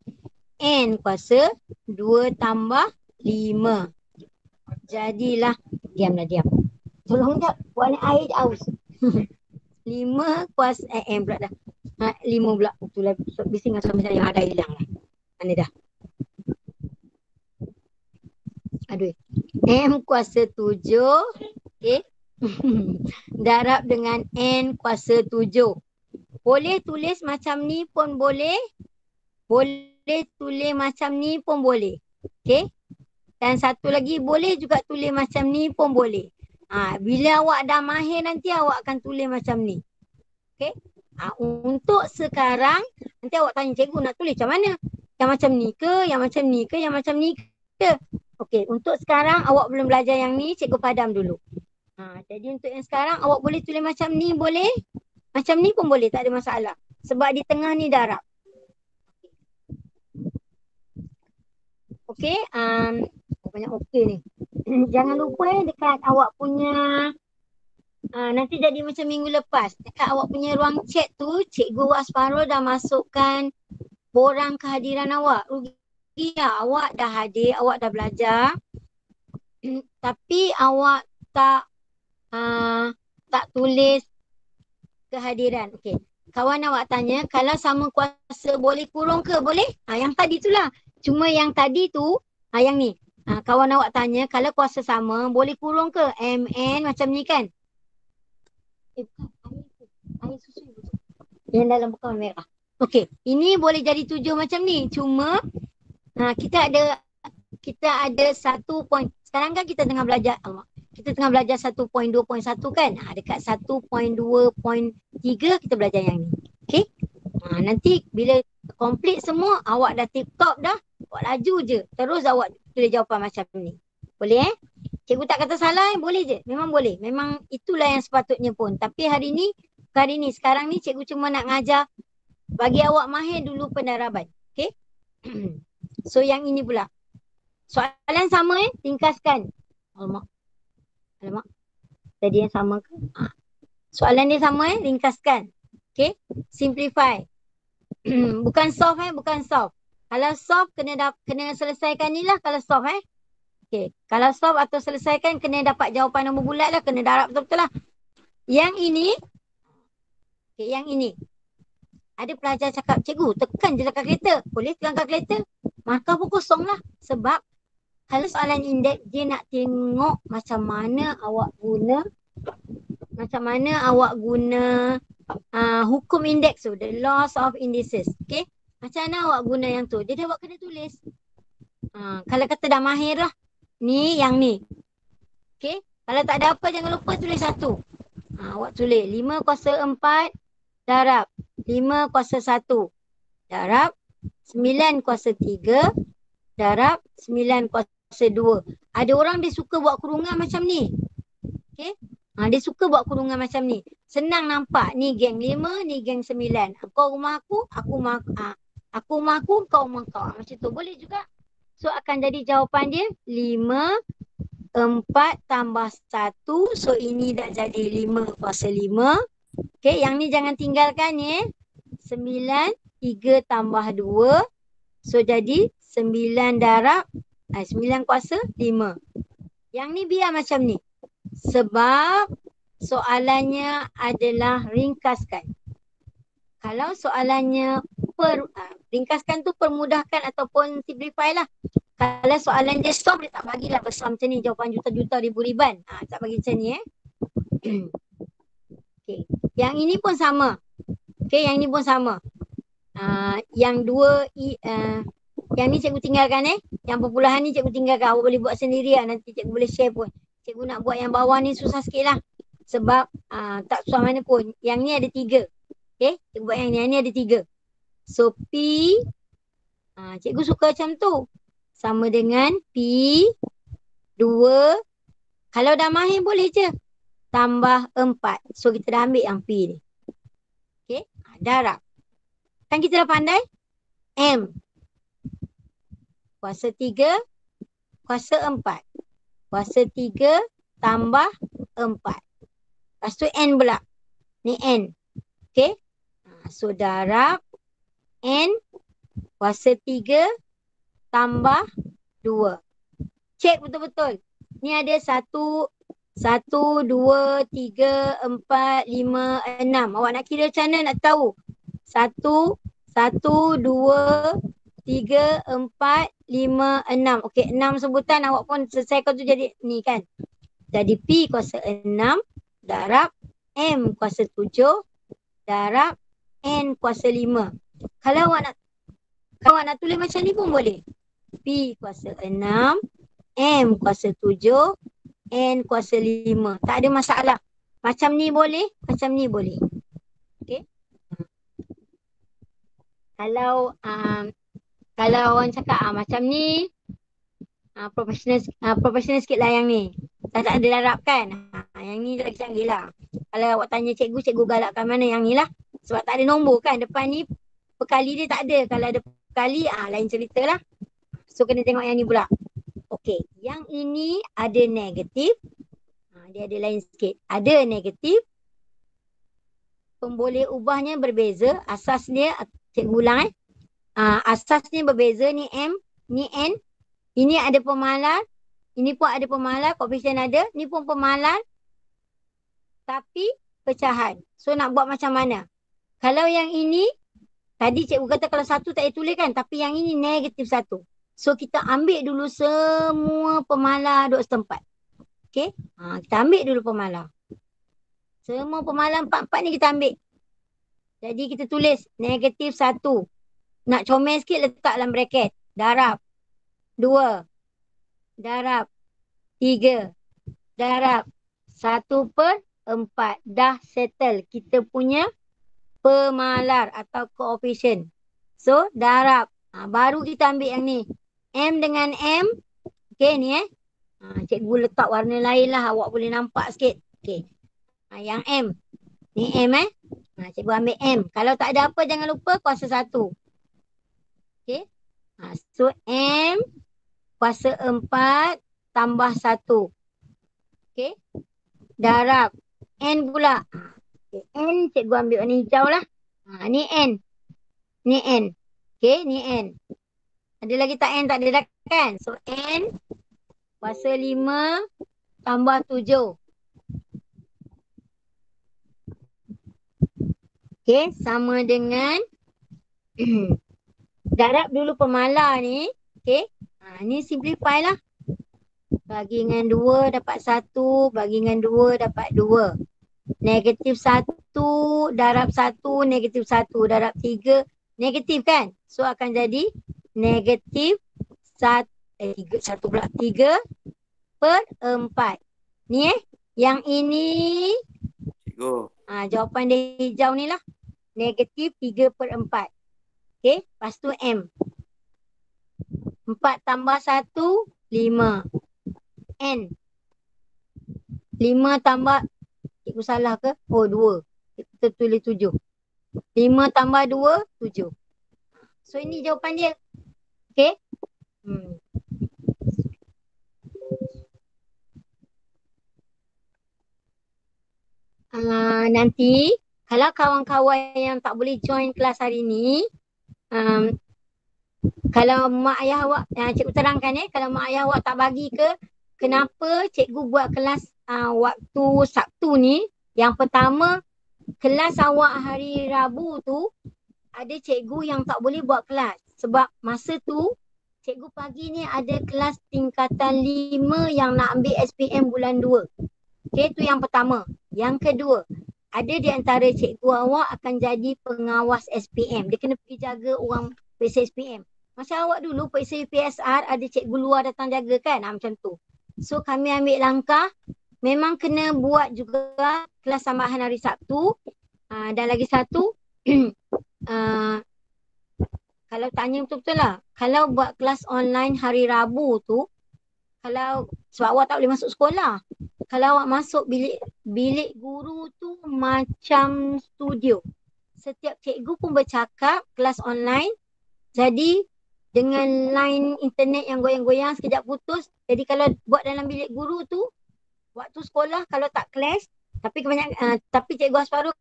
N kuasa 2 tambah 5. Jadilah, diam. Tolong tak, buat ni air aus. 5 kuasa, M pula dah. 5 pula. Itulah, bising dengan suami saya. Dah hilang lah. Mana dah? Aduh. M kuasa 7. Okay. Darab dengan N kuasa 7. Boleh tulis macam ni pun boleh. Boleh tulis macam ni pun boleh. Okay. Dan satu lagi, boleh juga tulis macam ni pun boleh. Bila awak dah mahir nanti awak akan tulis macam ni. Okay. Untuk sekarang, nanti awak tanya cikgu nak tulis macam mana? Yang macam ni ke? Yang macam ni ke? Yang macam ni ke? Okay. Untuk sekarang awak belum belajar yang ni, cikgu padam dulu. Jadi untuk yang sekarang awak boleh tulis macam ni boleh. Macam ni pun boleh, tak ada masalah. Sebab di tengah ni darab. Okay. Banyak okey ni. Jangan lupa dekat awak punya nanti jadi macam minggu lepas. Dekat awak punya ruang chat tu, Cikgu Wasparul dah masukkan borang kehadiran awak. Rugi lah, awak dah hadir, awak dah belajar. Tapi awak tak tulis kehadiran. Okey. Kawan awak tanya, kalau sama kuasa boleh kurung ke? Boleh? Yang tadi tu lah. Cuma yang tadi tu, yang ni. Kawan awak tanya, kalau kuasa sama boleh kurung ke? MN macam ni kan? Bukan. Air susu. Yang dalam bukan merah. Okey. Ini boleh jadi 7 macam ni. Cuma, kita ada 1 point. Sekarang kan kita tengah belajar. Kita tengah belajar 1.2.1 kan? Dekat 1.2.3 kita belajar yang ni. Okay? Nanti bila complete semua, awak dah tip top dah, awak laju je. Terus awak tulis jawapan macam ni. Boleh Cikgu tak kata salah boleh je. Memang boleh. Memang itulah yang sepatutnya pun. Tapi hari ni, sekarang ni cikgu cuma nak ngajar bagi awak mahir dulu pendaraban. Okay? So yang ini pula. Soalan sama ringkaskan. Alamak. Tadi yang sama ke? Soalan dia sama ringkaskan. Okay? Simplify. Bukan solve bukan solve. Kalau solve kena selesaikan ni lah kalau solve Okay. Kalau solve atau selesaikan kena dapat jawapan nombor bulat lah, kena darab betul-betul lah. Yang ini ada pelajar cakap, cikgu tekan je lah kalkulator. Boleh tekan kalkulator? Markah pun kosong lah. Sebab kalau soalan indeks dia nak tengok macam mana awak guna hukum indeks tu, the laws of indices. Okay. Macam mana awak guna yang tu? Jadi awak kena tulis. Kalau kata dah mahir lah. Ni yang ni. Okay. Kalau tak ada apa jangan lupa tulis 1. Awak tulis 5 kuasa 4 darab 5 kuasa 1 darab 9 kuasa 3 darab 9 kuasa 2. Ada orang dia suka buat kurungan macam ni. Okay. Dia suka buat kurungan macam ni. Senang nampak. Ni geng 5, ni geng 9. Kau rumah aku rumah aku, kau rumah kau. Macam tu. Boleh juga. So akan jadi jawapan dia 5, 4 tambah 1. So ini dah jadi 5 kuasa 5. Okay. Yang ni jangan tinggalkan 9, 3 tambah 2. So jadi 9 darab 9 kuasa 5. Yang ni biar macam ni. Sebab soalannya adalah ringkaskan. Kalau soalannya ringkaskan tu permudahkan ataupun simplify lah. Kalau soalan dia solve, dia tak bagilah besar macam ni. Jawapan juta-juta ribu-riban. Tak bagi macam ni Okay. Yang ini pun sama. Okay, yang ini pun sama. Yang dua yang ni cikgu tinggalkan Yang perpuluhan ni cikgu tinggalkan. Awak boleh buat sendiri lah. Nanti cikgu boleh share pun. Cikgu nak buat yang bawah ni susah sikit lah. Sebab tak susah mana pun. Yang ni ada 3. Okay. Cikgu buat yang ni ada 3. So P. Cikgu suka macam tu. Sama dengan P 2. Kalau dah mahir boleh je. Tambah 4. So kita dah ambil yang P ni. Okay. Darab. Kan kita dah pandai. M. Kuasa 3. Kuasa 4. Kuasa 3 tambah 4. Lepas tu N pula. Ni N. Okay. So darab N kuasa 3 tambah 2. Cek betul-betul. Ni ada 1, 2, 3, 4, 5, 6. Awak nak kira macam mana nak tahu? 1, 2, 3, 4, 5, 6. Okey, 6 sebutan awak pun selesaikan tu jadi ni kan. Jadi P kuasa 6 darab M kuasa 7 darab N kuasa 5. Kalau awak nak tulis macam ni pun boleh. P kuasa 6, M kuasa 7, N kuasa 5. Tak ada masalah. Macam ni boleh, macam ni boleh. Okey. Kalau orang cakap macam ni, profesional sikit lah yang ni. Tak ada darab kan? Yang ni lagi canggih lah. Kalau awak tanya cikgu, cikgu galakkan mana yang ni lah. Sebab tak ada nombor kan. Depan ni perkali dia tak ada. Kalau ada perkali, lain cerita lah. So kena tengok yang ni pula. Okey, yang ini ada negatif. Dia ada lain sikit. Ada negatif. Pemboleh ubahnya berbeza. Asas dia, cikgu ulang asasnya berbeza. Ni M, ni N. Ini ada pemalar. Ini pun ada pemalar. Koefisien ada. Ni pun pemalar. Tapi pecahan. So nak buat macam mana? Kalau yang ini, tadi cikgu kata kalau 1 tak boleh tulis kan. Tapi yang ini negatif 1. So kita ambil dulu semua pemalar duduk setempat. Okay. Kita ambil dulu pemalar. Semua pemalar 4-4 ni kita ambil. Jadi kita tulis negatif 1. Nak comel sikit letak dalam bracket. Darab 2. Darab 3. Darab 1/4. Dah settle kita punya pemalar atau koefisien. So darab. Baru kita ambil yang ni. M dengan M. Okay ni cikgu letak warna lain lah. Awak boleh nampak sikit. Okay. Yang M. Ni M cikgu ambil M. Kalau tak ada apa jangan lupa kuasa 1. Okay. So M kuasa 4 tambah 1. Okay. Darab. N pula. Okay. N cikgu ambil warna hijau lah. Ni N. Ni N. Okay. Ni N. Ada lagi tak N? Tak ada dah kan? So N kuasa 5 tambah 7. Okay. Sama dengan darab dulu pemalar ni. Okay. Ni simplify lah. Bagi dengan 2 dapat 1. Bagi dengan 2 dapat 2. Negatif 1 darab 1. Negatif 1 darab 3. Negatif kan? So akan jadi negatif 1. 1 pula. 3/4. Ni Yang ini. Cikgu. Jawapan dia hijau ni lah. Negatif 3/4. Okay. Lepas tu M. 4 tambah 1, 5. N. 5 tambah, cikgu salah ke? 2. Kita tulis 7. 5 tambah 2, 7. So ini jawapan dia. Okay. Nanti kalau kawan-kawan yang tak boleh join kelas hari ni, kalau mak ayah awak, cikgu terangkan kalau mak ayah awak tak bagi ke, kenapa cikgu buat kelas waktu Sabtu ni. Yang pertama, kelas awak hari Rabu tu ada cikgu yang tak boleh buat kelas. Sebab masa tu cikgu pagi ni ada kelas tingkatan 5 yang nak ambil SPM bulan 2. Okay, tu yang pertama. Yang kedua, ada di antara cikgu awak akan jadi pengawas SPM. Dia kena pergi jaga orang periksa SPM. Macam awak dulu periksa PSR ada cikgu luar datang jaga kan? Macam tu. So kami ambil langkah memang kena buat juga kelas tambahan hari Sabtu. Dan lagi satu kalau tanya betul-betul lah, kalau buat kelas online hari Rabu tu, kalau sebab awak tak boleh masuk sekolah. Kalau awak masuk bilik guru tu macam studio. Setiap cikgu pun bercakap kelas online. Jadi dengan line internet yang goyang-goyang sekejap putus. Jadi kalau buat dalam bilik guru tu, waktu sekolah kalau tak kelas, tapi tapi cikgu Asparuh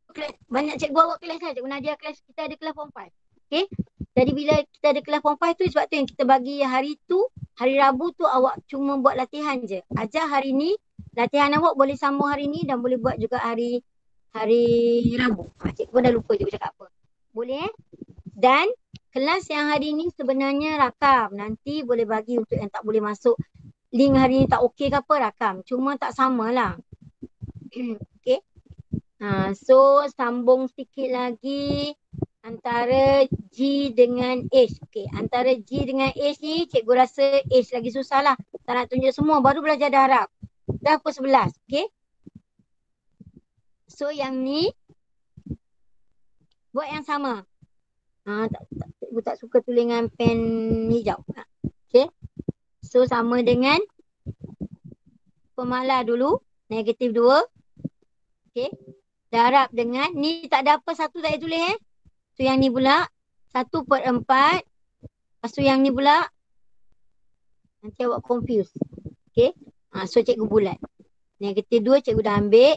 banyak cikgu awak kelas lah. Cikgu Nadia kelas, kita ada kelas form 5. Okay. Jadi bila kita ada kelas form 5 tu, sebab tu yang kita bagi hari tu, hari Rabu tu awak cuma buat latihan je. Ajar hari ni, latihan awak boleh sambung hari ni dan boleh buat juga hari Rabu. Cikgu pun dah lupa cikgu cakap apa. Boleh Dan kelas yang hari ni sebenarnya rakam. Nanti boleh bagi untuk yang tak boleh masuk. Link hari ni tak okey ke apa, rakam. Cuma tak samalah. Okay. So sambung sikit lagi antara G dengan H. Okay. Antara G dengan H ni cikgu rasa H lagi susah lah. Tak nak tunjuk semua. Baru belajar darab. Dah pukul 11. Okay. So yang ni buat yang sama. Cikgu tak suka tulis dengan pen hijau. Okay. So sama dengan pemalar dulu. -2. Okay. Darab dengan, ni tak ada apa, satu tak payah tulis So yang ni pula 1/4. Lepas tu yang ni pula nanti awak confuse. Okay. So cikgu bulat. -2 cikgu dah ambil.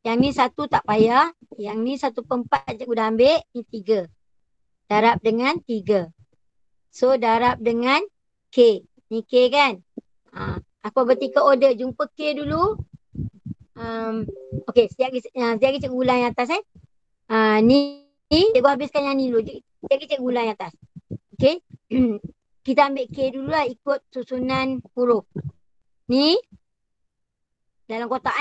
Yang ni 1 tak payah. Yang ni 1/4 cikgu dah ambil. Ni 3. Darab dengan 3. So darab dengan K. Ni K kan. Apa vertical order. Jumpa K dulu. Okay, sekejap lagi cikgu ulang yang atas ni cikgu habiskan yang ni dulu. Sekejap lagi cikgu ulang yang atas. Okay. Kita ambil K dulu lah ikut susunan huruf. Ni dalam kotak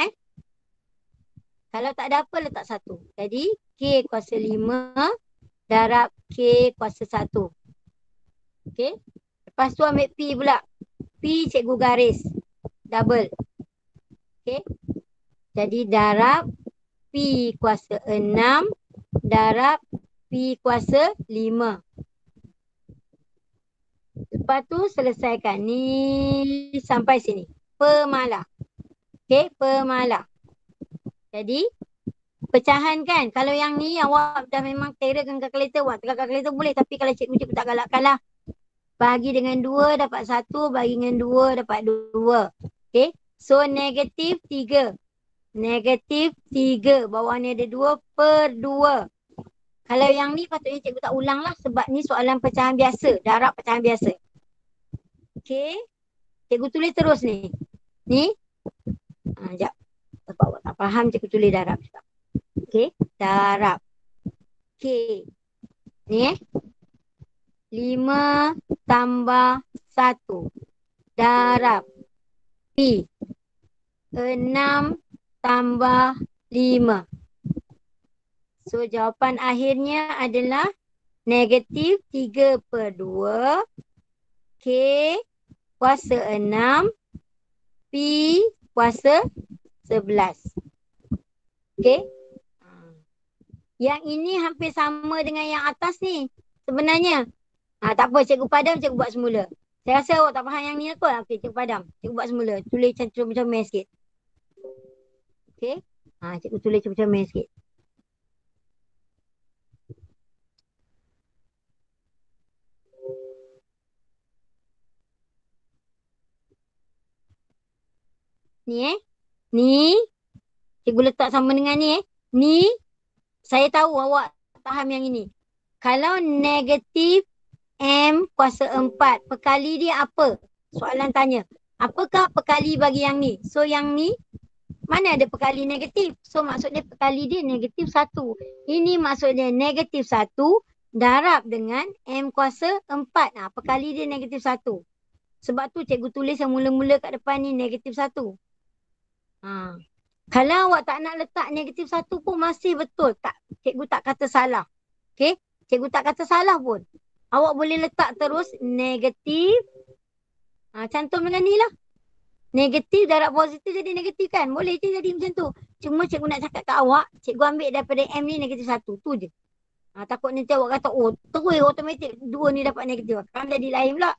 Kalau tak ada apa letak 1. Jadi K kuasa 5 darab K kuasa 1. Okay. Lepas tu ambil P pula. P cikgu garis. Double. Okay. Jadi darab P kuasa 6 darab P kuasa 5. Lepas tu selesaikan. Ni sampai sini. Pemalar. Okay, pemalar. Jadi pecahan kan. Kalau yang ni awak dah memang kira dengan kalkulator, awak tekan kalkulator boleh. Tapi kalau cikgu tak galakkan lah. Bagi dengan 2 dapat 1, bagi dengan 2 dapat 2. Okay. So -3. -3. Bawah ni ada 2/2. Kalau yang ni patutnya cikgu tak ulang lah. Sebab ni soalan pecahan biasa. Darab pecahan biasa. Okay. Cikgu tulis terus ni. Ni. Sekejap. Sebab awak tak faham cikgu tulis darab. Okay. Darab. Okay. Ni 5 tambah 1. Darab. P. 6 tambah 5. So jawapan akhirnya adalah -3/2 K kuasa 6 P kuasa 11. Okay. Yang ini hampir sama dengan yang atas ni sebenarnya. Tak apa, cikgu padam, cikgu buat semula. Saya rasa awak tak faham yang ni kot. Okay, cikgu padam. Cikgu buat semula. Tulis comel-comel sikit. Okay. Cikgu tulis comel-comel sikit. Ni Ni. Cikgu letak sama dengan ni Ni. Saya tahu awak faham yang ini. Kalau negatif M kuasa 4. Pekali dia apa? Soalan tanya. Apakah pekali bagi yang ni? So yang ni. Mana ada pekali negatif? So maksudnya pekali dia negatif 1. Ini maksudnya negatif 1 darab dengan M kuasa 4. Pekali dia negatif 1. Sebab tu cikgu tulis yang mula-mula kat depan ni negatif 1. Kalau awak tak nak letak negatif 1 pun masih betul. Cikgu tak kata salah. Okay? Cikgu tak kata salah pun. Awak boleh letak terus negatif. Cantum dengan ni lah. Negatif darab positif jadi negatif kan. Boleh je jadi macam tu. Cuma cikgu nak cakap kat awak. Cikgu ambil daripada M ni negatif 1. Tu je. Takut nanti awak kata, oh terus automatik 2 ni dapat negatif. Kan jadi lain pula.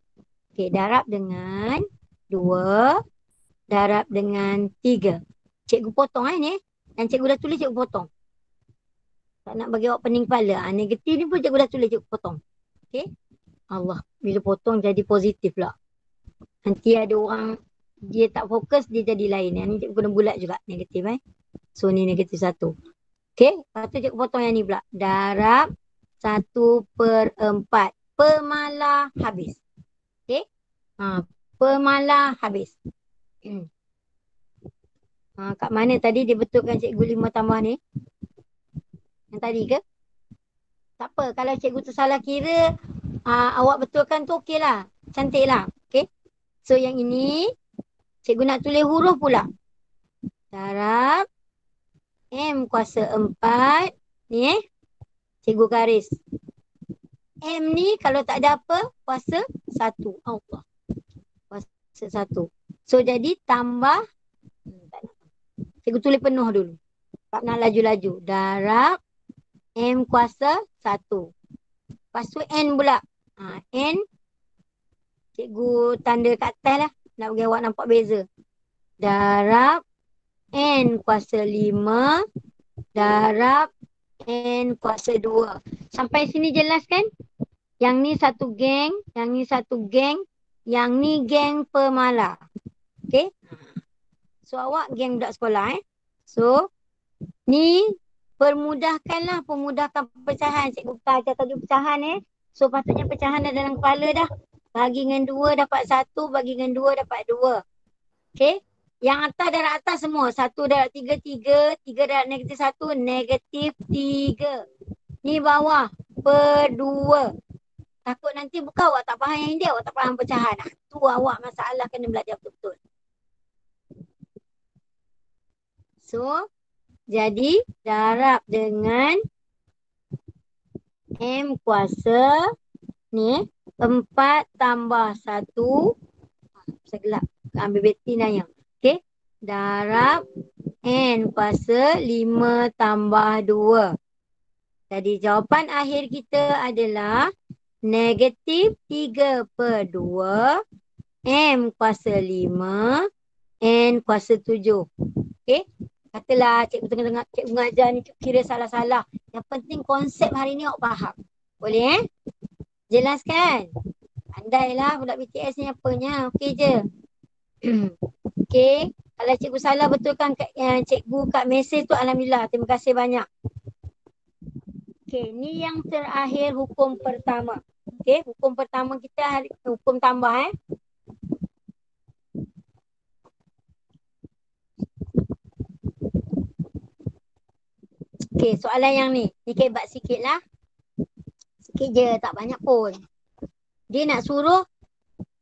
Okay, darab dengan 2. Darab dengan 3. Cikgu potong ni. Dan cikgu dah tulis, cikgu potong. Tak nak bagi awak pening kepala. Negatif ni pun cikgu dah tulis, cikgu potong. Okay. Allah. Bila potong jadi positif pula. Nanti ada orang dia tak fokus, dia jadi lain. Yang ni cikgu kena bulat juga. Negatif So ni negatif 1. Okay. Lepas tu cikgu potong yang ni pula. Darab 1/4. Pemalas habis. Okay. Pemalas habis. Kat mana tadi dia betulkan cikgu 5 tambah ni? Yang tadi ke? Tak apa. Kalau cikgu tu salah kira, awak betulkan tu okey lah. Cantik lah. Okay. So yang ini, cikgu nak tulis huruf pula. Darab M kuasa 4. Ni cikgu garis. M ni kalau tak ada apa, kuasa 1. Allah. Kuasa 1. So jadi tambah. Cikgu tulis penuh dulu. Tak nak laju-laju. Darab M kuasa 1. Lepas tu N pula. N. Cikgu tanda kat atas lah. Nak bagi awak nampak beza. Darab N kuasa 5. Darab N kuasa 2. Sampai sini jelas kan? Yang ni satu geng. Yang ni satu geng. Yang ni geng pemalas. Okay. So awak geng budak sekolah So ni permudahkanlah, pemudahkan pecahan. Cikgu ajar tajuk pecahan So patutnya pecahan dah dalam kepala dah. Bagi dengan 2 dapat 1, bagi dengan 2 dapat 2. Okay. Yang atas darab atas semua. 1 darab 3, 3. 3 darab negatif 1, negatif 3. Ni bawah, per 2. Takut nanti bukan awak tak faham yang dia, awak tak faham pecahan. Tu awak masalah kena belajar betul-betul. So, jadi darab dengan M kuasa ni 4 tambah 1. Segelap. Ambil beti nayang. Okay. Darab N kuasa 5 tambah 2. Jadi jawapan akhir kita adalah negatif 3 per 2. M kuasa 5. N kuasa 7. Okay. Katalah cikgu tengah dengar cikgu mengajar ni kira salah-salah. Yang penting konsep hari ni awak faham. Boleh Jelas kan? Andailah budak BTS ni apanya. Okey je. Okey. Kalau cikgu salah betulkan cikgu kat mesej tu, alhamdulillah. Terima kasih banyak. Okey, ni yang terakhir hukum pertama. Okey, hukum pertama kita hukum tambah Okey, soalan yang ni. Ni kebat sikit lah. Sikit je, tak banyak pun. Dia nak suruh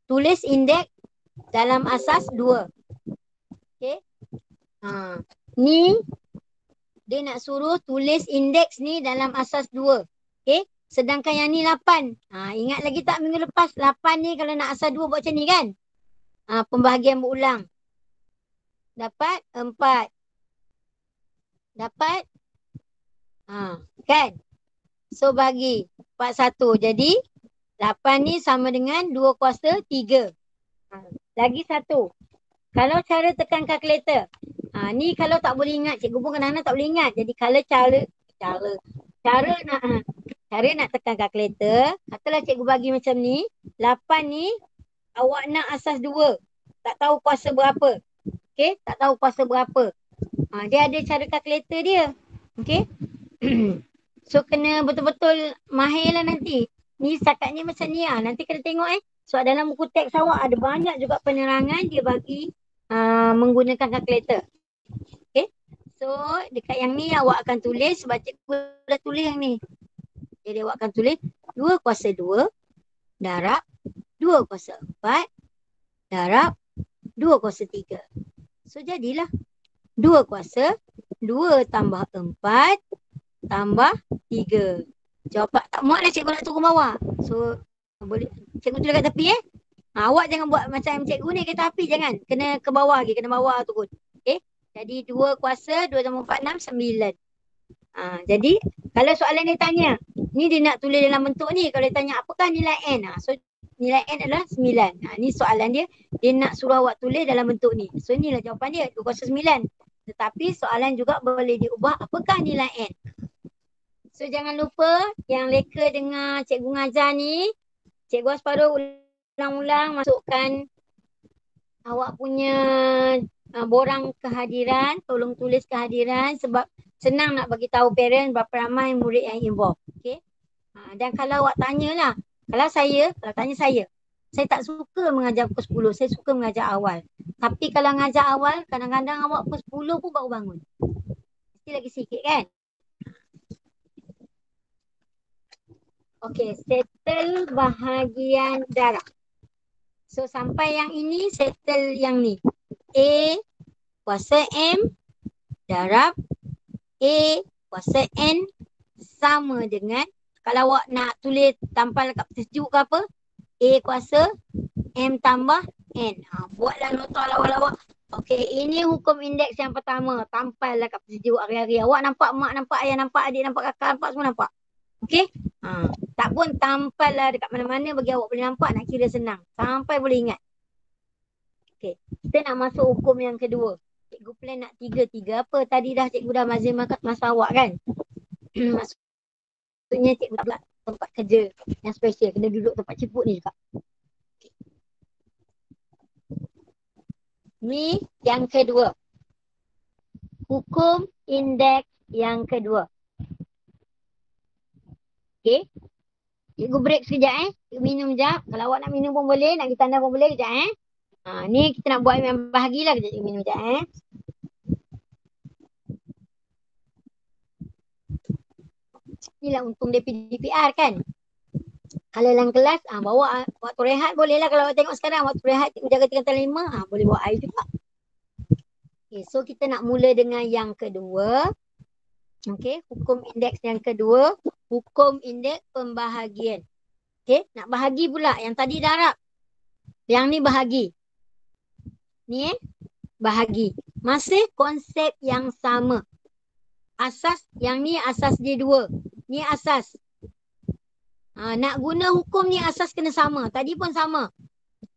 tulis indeks dalam asas 2. Okey. Ni dia nak suruh tulis indeks ni dalam asas 2. Okey. Sedangkan yang ni 8. Ingat lagi tak minggu lepas? 8 ni kalau nak asas 2 buat macam ni kan? Pembahagian berulang. Dapat 4. Dapat kan? So bagi 41. Jadi 8 ni sama dengan 2 kuasa 3. Lagi satu. Kalau cara tekan kalkulator. Ni kalau tak boleh ingat. Cikgu pun kadang-kadang tak boleh ingat. Jadi kalau cara nak tekan kalkulator. Katalah cikgu bagi macam ni. 8 ni awak nak asas 2. Tak tahu kuasa berapa. Okay. Tak tahu kuasa berapa. Dia ada cara kalkulator dia. Okay. So kena betul-betul mahir lah nanti. Ni stakatnya macam ni lah. Nanti kena tengok So dalam buku teks awak ada banyak juga penerangan dia bagi menggunakan kalkulator. Okay. So dekat yang ni awak akan tulis sebab cikgu dah tulis yang ni. Jadi awak akan tulis 2 kuasa 2 darab 2 kuasa 4 darab 2 kuasa 3. So jadilah 2 kuasa 2 tambah 4 tambah 3. Jawapan tak muat lah cikgu nak turun bawah. So boleh cikgu tulis kat tepi awak jangan buat macam cikgu ni kata api, jangan. Kena ke bawah lagi, kena bawah turun. Okay. Jadi 2 kuasa 2 tambah 4 6 9. Jadi kalau soalan dia tanya, ni dia nak tulis dalam bentuk ni. Kalau dia tanya apakah nilai N? So nilai N adalah 9. Ni soalan dia, dia nak suruh awak tulis dalam bentuk ni. So inilah jawapan dia, 2 kuasa 9. Tetapi soalan juga boleh diubah, apakah nilai N? So jangan lupa yang leka dengar cikgu ngajar ni, cikgu Asparuh ulang-ulang masukkan awak punya borang kehadiran, tolong tulis kehadiran sebab senang nak bagi tahu parent berapa ramai murid yang involve. Okay. Dan kalau awak tanyalah, Kalau tanya saya tak suka mengajar pukul 10, saya suka mengajar awal. Tapi kalau mengajar awal, kadang-kadang awak pukul 10 pun baru bangun. Mesti lagi sikit kan? Okey, settle bahagian darab. So sampai yang ini, settle yang ni. A kuasa M darab A kuasa N sama dengan, kalau awak nak tulis tampal kat peti sejuk ke apa, A kuasa M tambah N. Buatlah nota lawak-lawak. Okey, ini hukum indeks yang pertama. Tampal lah kat peti sejuk hari-hari. Awak nampak mak, nampak ayah, nampak adik, nampak kakak, nampak semua nampak. Okey? Tak pun tampal lah dekat mana-mana bagi awak boleh nampak, nak kira senang. Sampai boleh ingat. Okey, kita nak masuk hukum yang kedua. Cikgu plan nak tiga apa? Tadi dah cikgu dah mazim masa awak kan? Maksudnya cikgu tak buat tempat kerja yang special. Kena duduk tempat ciput ni juga. Okay. Ni yang kedua. Hukum indeks yang kedua. Okey. Cikgu break sekejap Cikgu minum sekejap. Kalau awak nak minum pun boleh, nak pergi tanda pun boleh sekejap ni kita nak buat yang bahagilah kejap. Cikgu minum sekejap Inilah untung dia PDPR kan. Kalau dalam kelas, bawa waktu rehat boleh lah. Kalau awak tengok sekarang, waktu rehat cikgu jaga tingkatan 5, boleh bawa air juga. Okay, so kita nak mula dengan yang kedua. Okay, hukum indeks yang kedua. Hukum indeks pembahagian. Okay, nak bahagi pula. Yang tadi darab. Yang ni bahagi. Ni bahagi. Masih konsep yang sama. Asas, yang ni asas dia 2. Ni asas. Nak guna hukum ni asas kena sama. Tadi pun sama.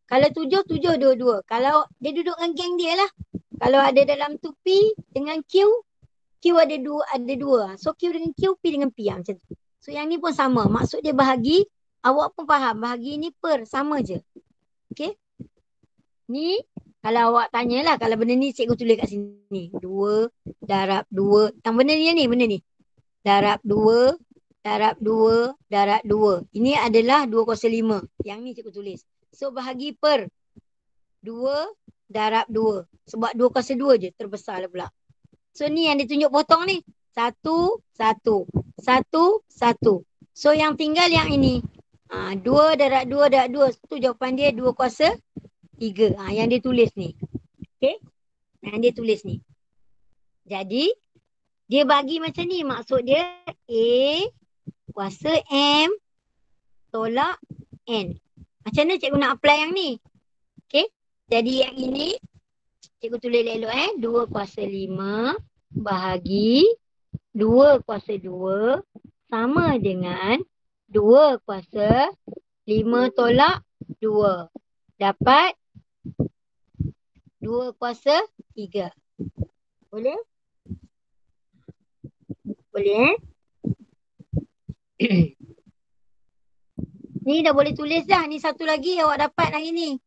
Kalau 7, 7 dua-dua. Kalau dia duduk dengan geng dia lah. Kalau ada dalam tu P dengan Q, Q ada dua. So Q dengan Q, P dengan P macam tu. So yang ni pun sama. Maksud dia bahagi. Awak pun faham. Bahagi ni per. Sama je. Okay. Ni kalau awak tanyalah. Kalau benda ni cikgu tulis kat sini. 2 darab 2. Yang benda ni. Darab 2. Darab 2, darab 2. Ini adalah 2/5. Yang ni cikgu tulis. So bahagi per 2 darab 2. Sebab 2/2 je. Terbesar lah pula. So ni yang ditunjuk potong ni. 1, 1. 1, 1. So yang tinggal yang ini. 2 darab 2 darab 2. Tu jawapan dia 2/3. Yang dia tulis ni. Okay. Yang dia tulis ni. Jadi dia bagi macam ni. Maksud dia A kuasa M tolak N. Macam mana cikgu nak apply yang ni? Okay. Jadi yang ini cikgu tulis elok 2/5 bahagi 2/2 sama dengan 2/5 tolak 2. Dapat 2/3. Boleh? Boleh Ni dah boleh tulis dah. Ni satu lagi awak dapat hari ni.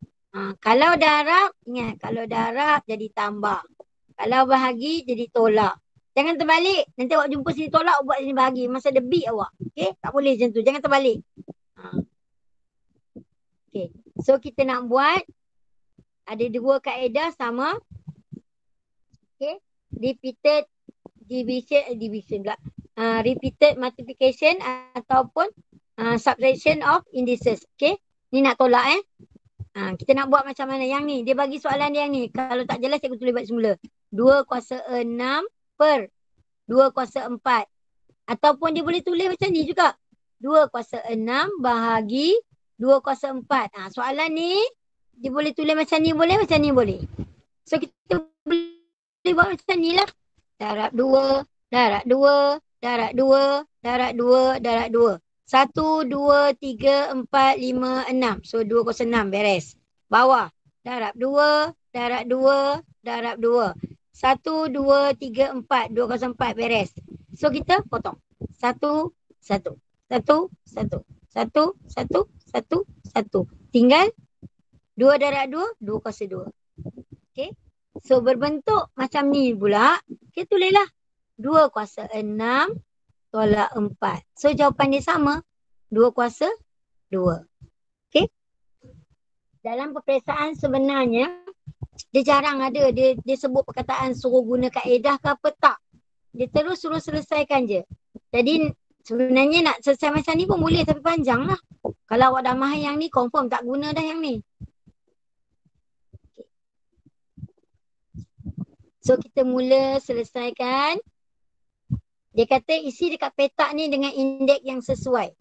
Kalau darab, ingat. Kalau darab jadi tambah. Kalau bahagi jadi tolak. Jangan terbalik. Nanti awak jumpa sini tolak, buat sini bahagi. Masa ada beat awak. Okay? Tak boleh macam tu. Jangan terbalik. Okay. So kita nak buat. Ada 2 kaedah sama. Okay. Repeated division pula. Repeated multiplication ataupun subtraction of indices. Okay. Ni nak tolak kita nak buat macam mana yang ni. Dia bagi soalan dia yang ni. Kalau tak jelas cikgu tulis balik semula. 2/6 per 2/4. Ataupun dia boleh tulis macam ni juga. 2/6 bahagi 2/4. Soalan ni dia boleh tulis macam ni boleh, macam ni boleh. So kita boleh buat macam ni lah. Darab 2, darab 2, darab 2, darab 2, darab 2. 1, 2, 3, 4, 5, 6. So 2/6 beres. Bawah. Darab 2, darab 2, darab 2. 1, 2, 3, 4. 2/4 beres. So kita potong. 1, 1. 1, 1. 1, 1, 1, 1. Tinggal 2 darab 2, 2/2. Okay. So berbentuk macam ni pula. Okay, tulislah 2/6 tolak 4. So jawapan dia sama. 2/4. 2. Okey. Dalam peperiksaan sebenarnya dia jarang ada dia sebut perkataan suruh guna kaedah ke apa tak. Dia terus suruh selesaikan je. Jadi sebenarnya nak selesai macam ni pun boleh tapi panjang lah. Kalau awak dah mahir yang ni confirm tak guna dah yang ni. So kita mula selesaikan. Dia kata isi dekat petak ni dengan indeks yang sesuai.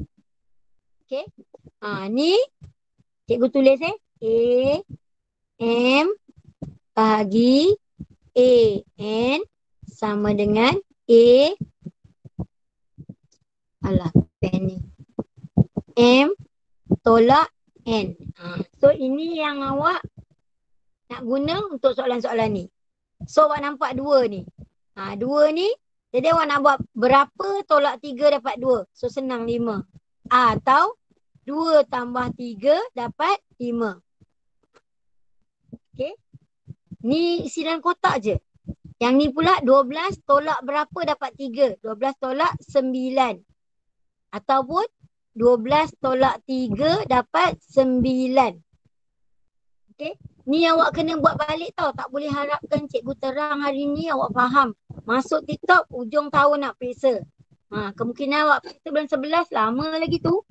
Okay. Ni cikgu tulis A M bahagi A N sama dengan A. Alah pen ni. M tolak N. So ini yang awak nak guna untuk soalan-soalan ni. So awak nampak 2 ni. 2 ni jadi awak nak buat berapa tolak 3 dapat 2. So senang 5. Atau 2 tambah 3 dapat 5. Okay. Ni isi dalam kotak je. Yang ni pula 12 tolak berapa dapat 3. 12 tolak 9. Ataupun 12 tolak 3 dapat 9. Okay. Ni awak kena buat balik tau. Tak boleh harapkan cikgu terang hari ni awak faham. Masuk TikTok ujung tahun nak periksa. Kemungkinan awak periksa bulan 11 lama lagi tu.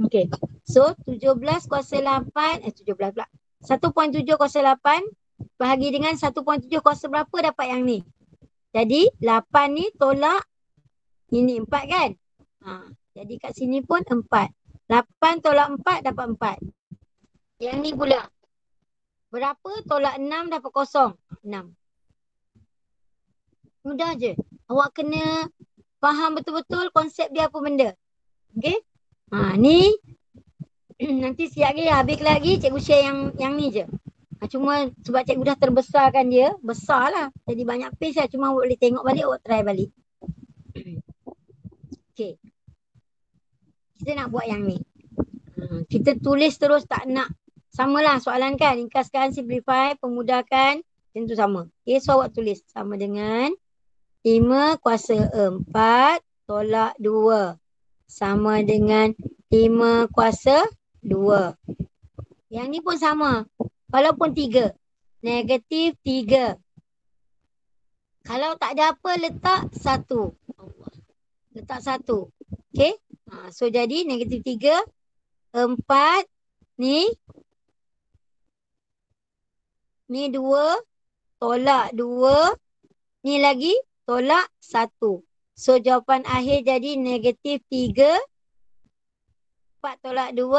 Okay. So 17 kuasa 8. 17 pula. 1.7 kuasa 8 bahagi dengan 1.7 kuasa berapa dapat yang ni. Jadi 8 ni tolak ini 4 kan. Jadi kat sini pun 4. 8 tolak 4 dapat 4. Yang ni pula. Berapa tolak 6 dapat kosong? 6. Mudah je. Awak kena faham betul-betul konsep dia apa benda. Okay. Ni nanti siap lagi habis lagi cikgu share yang ni je. Cuma sebab cikgu dah terbesarkan dia. Besar lah. Jadi banyak page lah. Cuma awak boleh tengok balik. Awak try balik. Okay. Kita nak buat yang ni. Kita tulis terus tak nak. Samalah soalan kan. Ringkaskan, simplify, pemudahkan. Tentu sama. Okay, so awak tulis. Sama dengan 5 kuasa 4 tolak 2. Sama dengan 5 kuasa 2. Yang ni pun sama. Walaupun 3. Negatif 3. Kalau tak ada apa, letak 1. Letak 1. Okay. So jadi negatif 3. 4. Ni 2 tolak 2. Ni lagi tolak 1. So jawapan akhir jadi negatif 3. 4 tolak 2.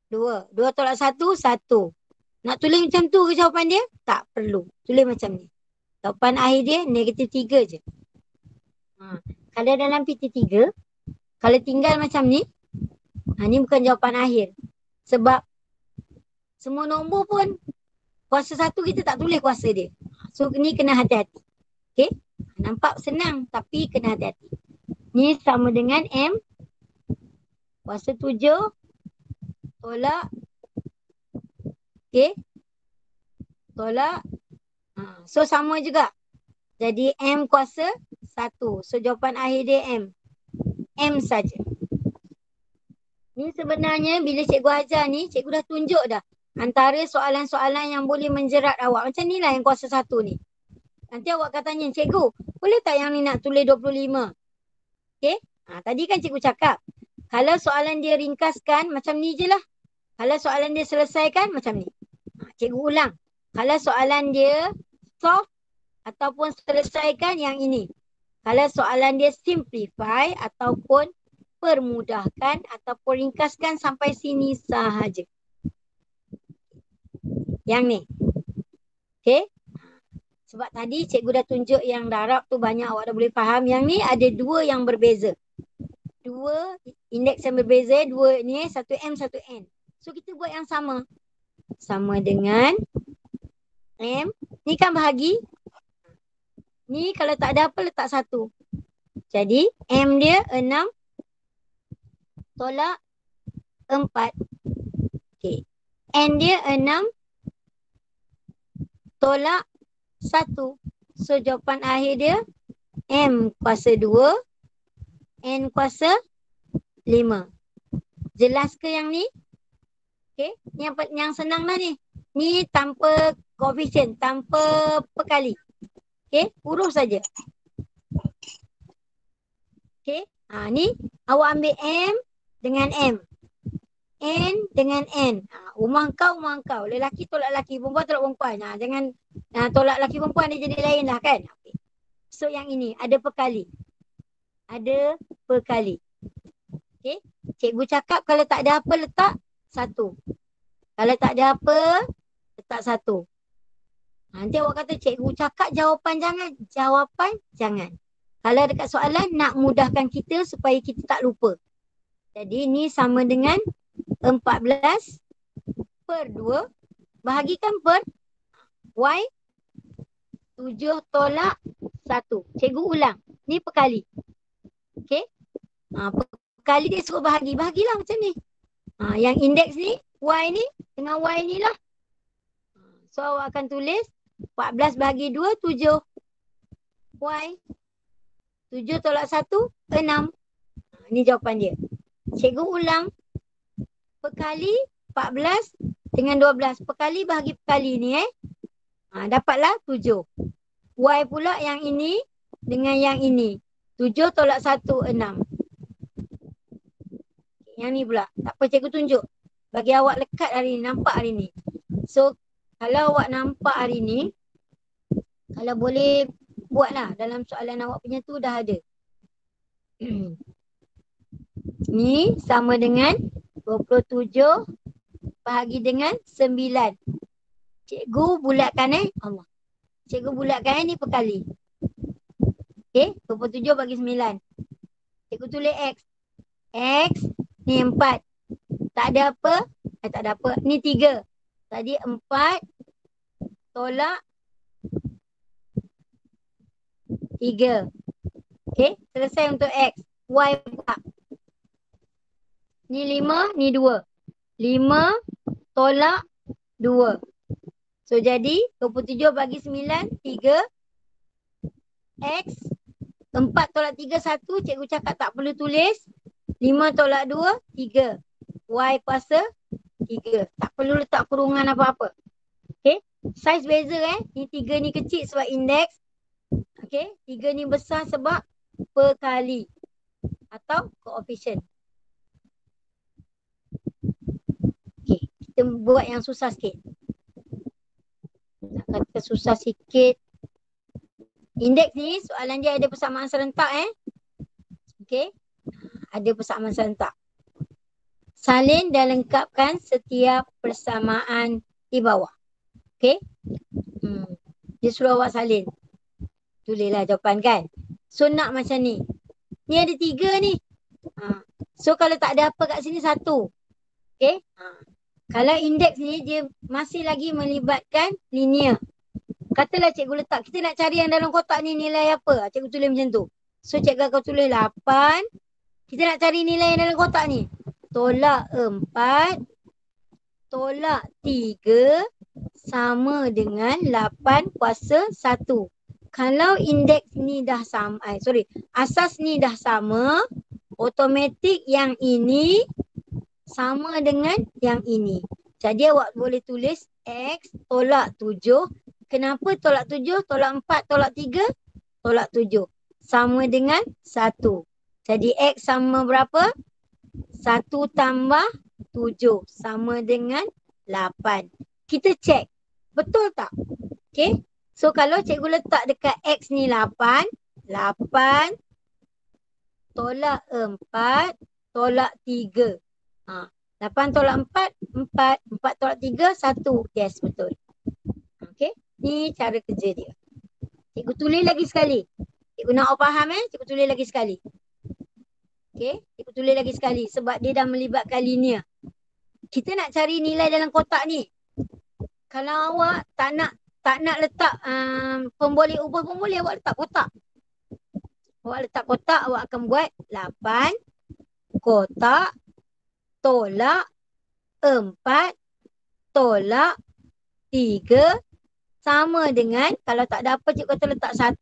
2 tolak 1. 1. Nak tulis macam tu ke jawapan dia? Tak perlu. Tulis macam ni. Jawapan akhir dia negatif 3 je. Kalau dalam PT3, kalau tinggal macam ni, ni bukan jawapan akhir. Sebab semua nombor pun kuasa 1 kita tak tulis kuasa dia. So ni kena hati-hati. Okay. Nampak senang tapi kena hati-hati. Ni sama dengan M kuasa 7 tolak. Okay. Tolak. So sama juga. Jadi M kuasa 1. So jawapan akhir dia M. M saja. Ni sebenarnya bila cikgu ajar ni, cikgu dah tunjuk dah. Antara soalan-soalan yang boleh menjerat awak. Macam ni lah yang kuasa 1 ni. Nanti awak akan tanya, cikgu, boleh tak yang ni nak tulis 25? Okay. Tadi kan cikgu cakap. Kalau soalan dia ringkaskan, macam ni je lah. Kalau soalan dia selesaikan, macam ni. Cikgu ulang. Kalau soalan dia solve ataupun selesaikan, yang ini. Kalau soalan dia simplify ataupun permudahkan ataupun ringkaskan sampai sini sahaja. Yang ni. Okay. Sebab tadi cikgu dah tunjuk yang darab tu banyak awak dah boleh faham. Yang ni ada 2 yang berbeza. 2 indeks yang berbeza. 2 ni 1M, 1N. So kita buat yang sama. Sama dengan M. Ni kan bahagi. Ni kalau tak ada apa letak 1. Jadi M dia 6 tolak 4. Okay. N dia 6 tolak 1. So jawapan akhir dia M kuasa 2. N kuasa 5. Jelas ke yang ni? Okay. Yang senang lah ni. Ni tanpa koefisien, tanpa perkali. Okay. Urus saja. Okay. Ni awak ambil M dengan M. N dengan N. Rumah kau. Lelaki tolak lelaki, perempuan tolak perempuan. Jangan tolak lelaki perempuan dia jadi lain lah kan. Okay. So yang ini ada perkali. Ada perkali. Okay. Cikgu cakap kalau tak ada apa letak 1. Kalau tak ada apa letak 1. Nanti awak kata cikgu cakap jawapan jangan. Jawapan jangan. Kalau dekat soalan nak mudahkan kita supaya kita tak lupa. Jadi ni sama dengan 14/2. Bahagikan per Y 7 tolak 1. Cikgu ulang. Ni perkali. Okey. Perkali dia suruh bahagi. Bahagilah macam ni. Yang indeks ni, Y ni dengan Y ni lah. So awak akan tulis 14 bahagi 2, 7. Y 7 tolak 1, 6. Ni jawapan dia. Cikgu ulang. Perkali 14 dengan 12. Perkali bahagi perkali ni dapatlah 7. Y pula yang ini dengan yang ini. 7 tolak 1, 6. Yang ni pula. Tak apa cikgu tunjuk. Bagi awak lekat hari ni. Nampak hari ni. So kalau awak nampak hari ni, kalau boleh buatlah dalam soalan awak punya tu dah ada. Ni sama dengan 27 bahagi dengan 9. Cikgu bulatkan Allah. Cikgu bulatkan ni perkali. Okey, 27 bagi 9. Cikgu tulis X. X ni 4. Tak ada apa? Tak ada apa. Ni 3. Tadi 4 tolak 3. Okey, selesai untuk X. Y pula. Ni 5, ni 2. 5 tolak 2. So jadi 27 bagi 9, 3. X. 4 tolak 3, 1. Cikgu cakap tak perlu tulis. 5 tolak 2, 3. Y kuasa 3. Tak perlu letak kurungan apa-apa. Okay. Saiz beza Ni 3 ni kecil sebab indeks. Okay. 3 ni besar sebab perkali. Atau koefisien. Okay. Kita buat yang susah sikit. Nak kata susah sikit. Indeks ni soalan dia ada persamaan serentak Okay. Ada persamaan serentak. Salin dan lengkapkan setiap persamaan di bawah. Okay. Dia suruh awak salin. Tulislah jawapan kan. So nak macam ni. Ni ada 3 ni. So kalau tak ada apa kat sini 1. Okay. Kalau indeks ni dia masih lagi melibatkan linear. Katalah cikgu letak. Kita nak cari yang dalam kotak ni nilai apa. Cikgu tulis macam tu. So cikgu akan tulis 8. Kita nak cari nilai yang dalam kotak ni. Tolak 4. Tolak 3. Sama dengan 8 kuasa 1. Kalau indeks ni dah sama. Asas ni dah sama. Automatik yang ini sama dengan yang ini. Jadi awak boleh tulis X tolak 7. Kenapa tolak 7? Tolak 4, tolak 3, tolak 7. Sama dengan 1. Jadi X sama berapa? 1 tambah 7. Sama dengan 8. Kita cek. Betul tak? Okay. So kalau cikgu letak dekat X ni 8. 8 tolak 4 tolak 3. 8 tolak 4, 4. 4 tolak 3, 1. Yes, betul. Okay. Ni cara kerja dia. Cikgu tulis lagi sekali. Cikgu nak awak faham cikgu tulis lagi sekali. Okay. Cikgu tulis lagi sekali. Sebab dia dah melibatkan linear. Kita nak cari nilai dalam kotak ni. Kalau awak tak nak letak pemboleh ubah pun boleh awak letak kotak. Awak letak kotak, awak akan buat 8 kotak tolak 4 tolak 3 sama dengan, kalau tak ada apa cikgu kata letak 1,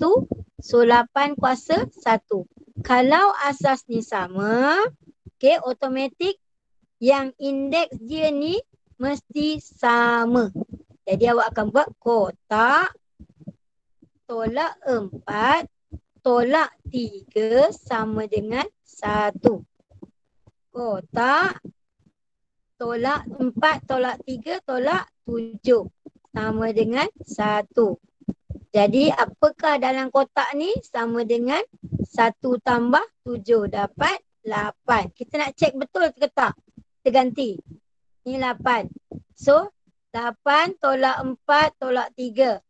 so 8 kuasa 1. Kalau asas ni sama, okay, automatik yang indeks dia ni mesti sama. Jadi awak akan buat kotak tolak 4 tolak 3 sama dengan 1. Kotak tolak 4 tolak 3 tolak 7 sama dengan 1. Jadi apakah dalam kotak ni sama dengan 1 tambah 7 dapat 8. Kita nak cek betul ke tak? Kita ganti. Ni 8. So 8 tolak 4 tolak 3.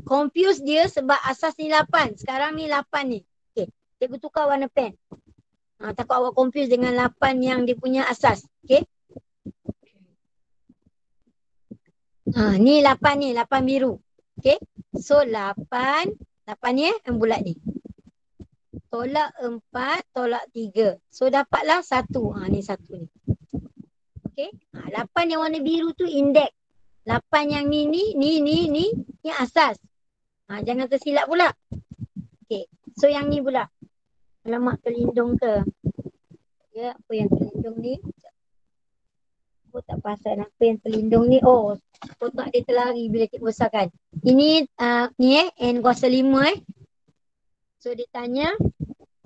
Confuse dia sebab asas ni 8. Sekarang ni 8 ni. Okay. Cikgu tukar warna pen. Takut awak confuse dengan 8 yang dia punya asas. Okay. Ni 8 ni. 8 biru. Okay. So 8 ni yang bulat ni. Tolak 4 tolak 3. So dapatlah 1. Ni 1 ni. Okay. 8 yang warna biru tu indeks. 8 yang ni asas. Jangan tersilap pula. Okay. So yang ni pula. Alamak, terlindung ke? Ya, apa yang terlindung ni? Aku tak perasan apa yang terlindung ni. Oh, kotak dia terlari bila cikgu besarkan. Ini N kuasa 5 So dia tanya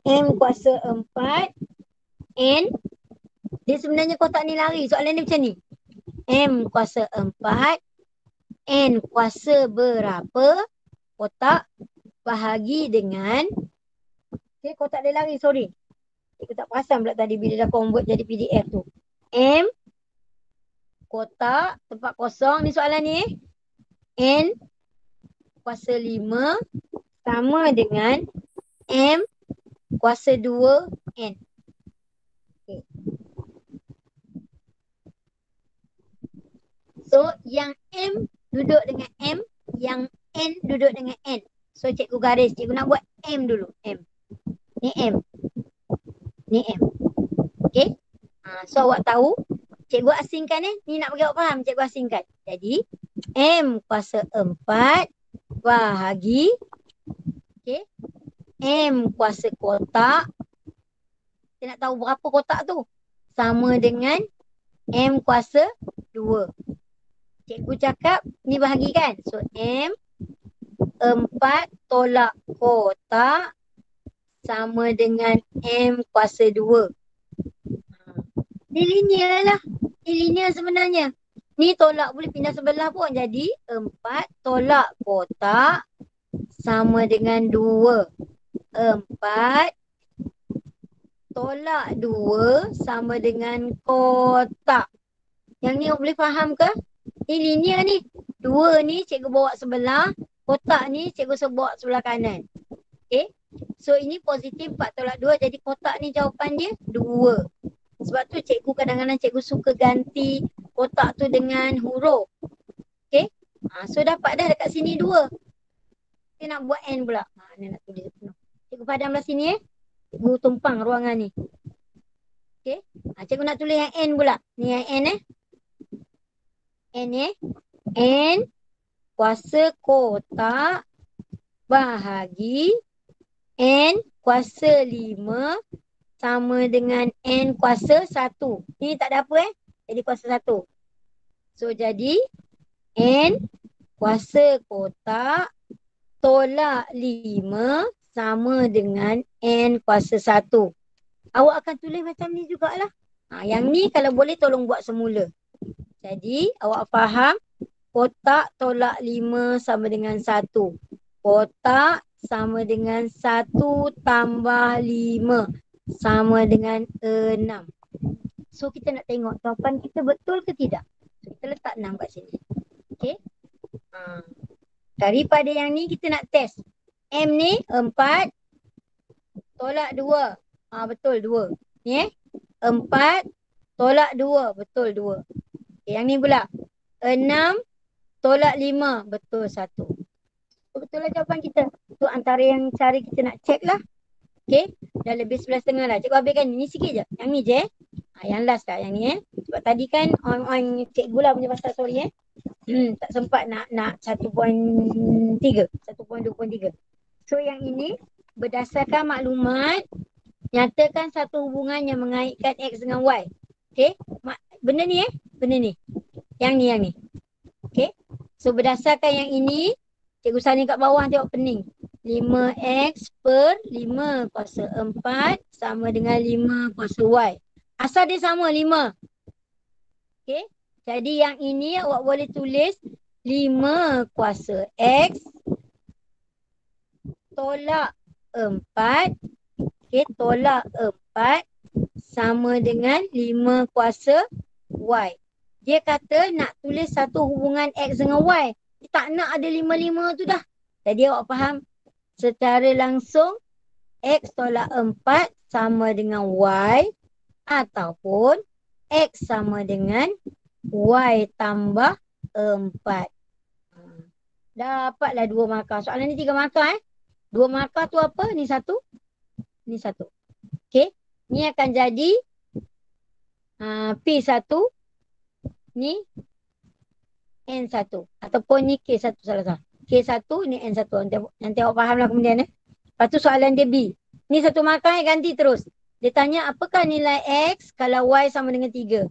M kuasa 4 N. Dia sebenarnya kotak ni lari. Soalan dia macam ni. M kuasa 4 N kuasa berapa? Kotak bahagi dengan. Okay, kotak dia lari, sorry. Cikgu tak perasan pula tadi bila dah convert jadi PDF tu. M kotak tempat kosong ni soalan ni. N kuasa 5 sama dengan M kuasa 2 N. Okay. So yang M duduk dengan M, yang N duduk dengan N. So cikgu garis, cikgu nak buat M dulu. M. Ni M. Ni M. Okay. So awak tahu, cikgu asingkan ni nak bagi awak faham, cikgu asingkan. Jadi M kuasa 4 bahagi M kuasa kotak. Kita nak tahu berapa kotak tu. Sama dengan M kuasa 2. Cikgu cakap ni bahagikan. So M 4 tolak kotak sama dengan M kuasa 2. Ni linear lah. Ni linear sebenarnya. Ni tolak boleh pindah sebelah pun. Jadi 4 tolak kotak sama dengan 2. 4 tolak 2 sama dengan kotak. Yang ni boleh faham ke? Ni linear ni. 2 ni cikgu bawa sebelah. Kotak ni cikgu bawa sebelah kanan. Okay. So ini positif 4 tolak 2. Jadi kotak ni jawapan dia 2. Sebab tu cikgu kadang-kadang cikgu suka ganti kotak tu dengan huruf. Okay. So dapat dah dekat sini 2. Kita nak buat N pula. Ni nak tulis penuh. Cikgu padam belah sini Cikgu tumpang ruangan ni. Okay. Cikgu nak tulis yang N pula. Ni yang N N N kuasa kotak bahagi N kuasa 5 sama dengan N kuasa 1. Ni tak ada apa Jadi kuasa 1. So jadi N kuasa kotak tolak 5 sama dengan N kuasa 1. Awak akan tulis macam ni jugalah. Yang ni kalau boleh tolong buat semula. Jadi awak faham kotak tolak 5 sama dengan 1. Kotak sama dengan 1 tambah 5 sama dengan 6. So kita nak tengok jawapan kita betul ke tidak. So kita letak 6 kat sini. Okay. Daripada yang ni kita nak test. M ni 4 tolak 2. Betul 2. Ni 4 tolak 2. Betul 2. Okay, yang ni pula 6 tolak 5. Betul 1. Betul lah jawapan kita. Tu antara yang cara kita nak check lah. Okay. Dah lebih 11.30 lah. Cikgu habiskan ni sikit je. Yang ni je. Yang last lah yang ni Sebab tadi kan on cikgu lah punya pasal sorry tak sempat nak 1.3. 1.2.3. So yang ini berdasarkan maklumat nyatakan satu hubungan yang mengaitkan X dengan Y. Okay. benda ni benda ni. Yang ni. Okay. So berdasarkan yang ini, Cikgu Sani kat bawah tengok pening. 5x per 5 kuasa 4 sama dengan 5 kuasa y. Asal dia sama 5. Okay. Jadi yang ini awak boleh tulis 5 kuasa x tolak 4. Okay. Tolak 4 sama dengan 5 kuasa y. Dia kata nak tulis satu hubungan x dengan y. Dia tak nak ada 5 tu dah. Jadi awak faham? Secara langsung x tolak 4 sama dengan y ataupun x sama dengan y tambah 4. Dapatlah 2 markah. Soalan ni 3 markah 2 markah tu apa? Ni 1. Ni 1. Okey. Ni akan jadi P1. Ni N1. Ataupun ni K1 salah. K1 ni N1. Nanti awak faham lah kemudian. Lepas tu soalan dia B. Ni 1 markah ganti terus. Dia tanya apakah nilai X kalau Y sama dengan 3.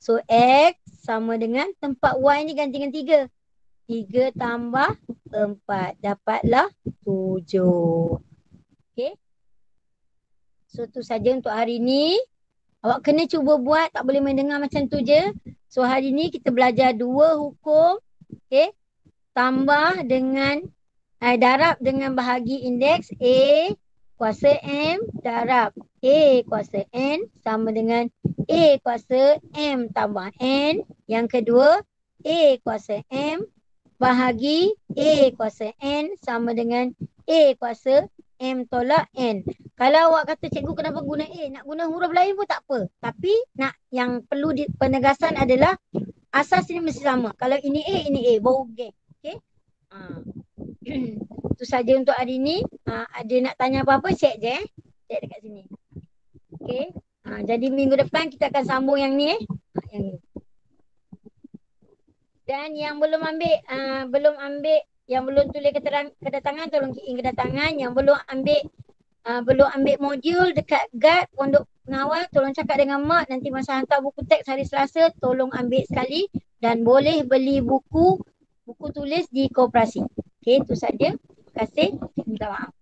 So X sama dengan tempat Y ni ganti dengan 3. 3 tambah 4. Dapatlah 7. Okay. So tu saja untuk hari ni. Awak kena cuba buat. Tak boleh mendengar macam tu je. So hari ni kita belajar 2 hukum. Okay. Tambah dengan darab dengan bahagi indeks A kuasa M darab A kuasa N sama dengan A kuasa M tambah N. Yang kedua, A kuasa M bahagi A kuasa N sama dengan A kuasa M tolak N. Kalau awak kata cikgu kenapa guna A, nak guna huruf lain pun tak apa. Tapi nak yang perlu penegasan adalah asas ini mesti sama. Kalau ini A, baru geng. Okay. Itu saja untuk hari ni. Ada nak tanya apa-apa, cek je. Cek dekat sini. Okay. Jadi minggu depan kita akan sambung yang ni. Yang ni. Dan yang belum ambil, yang belum tulis kedatangan, tolong key in kedatangan. Yang belum ambil modul dekat guide pondok pengawal, tolong cakap dengan mak. Nanti masa hantar buku teks hari Selasa, tolong ambil sekali. Dan boleh beli buku tulis di koperasi. Okey, itu saja. Terima kasih. Minta maaf.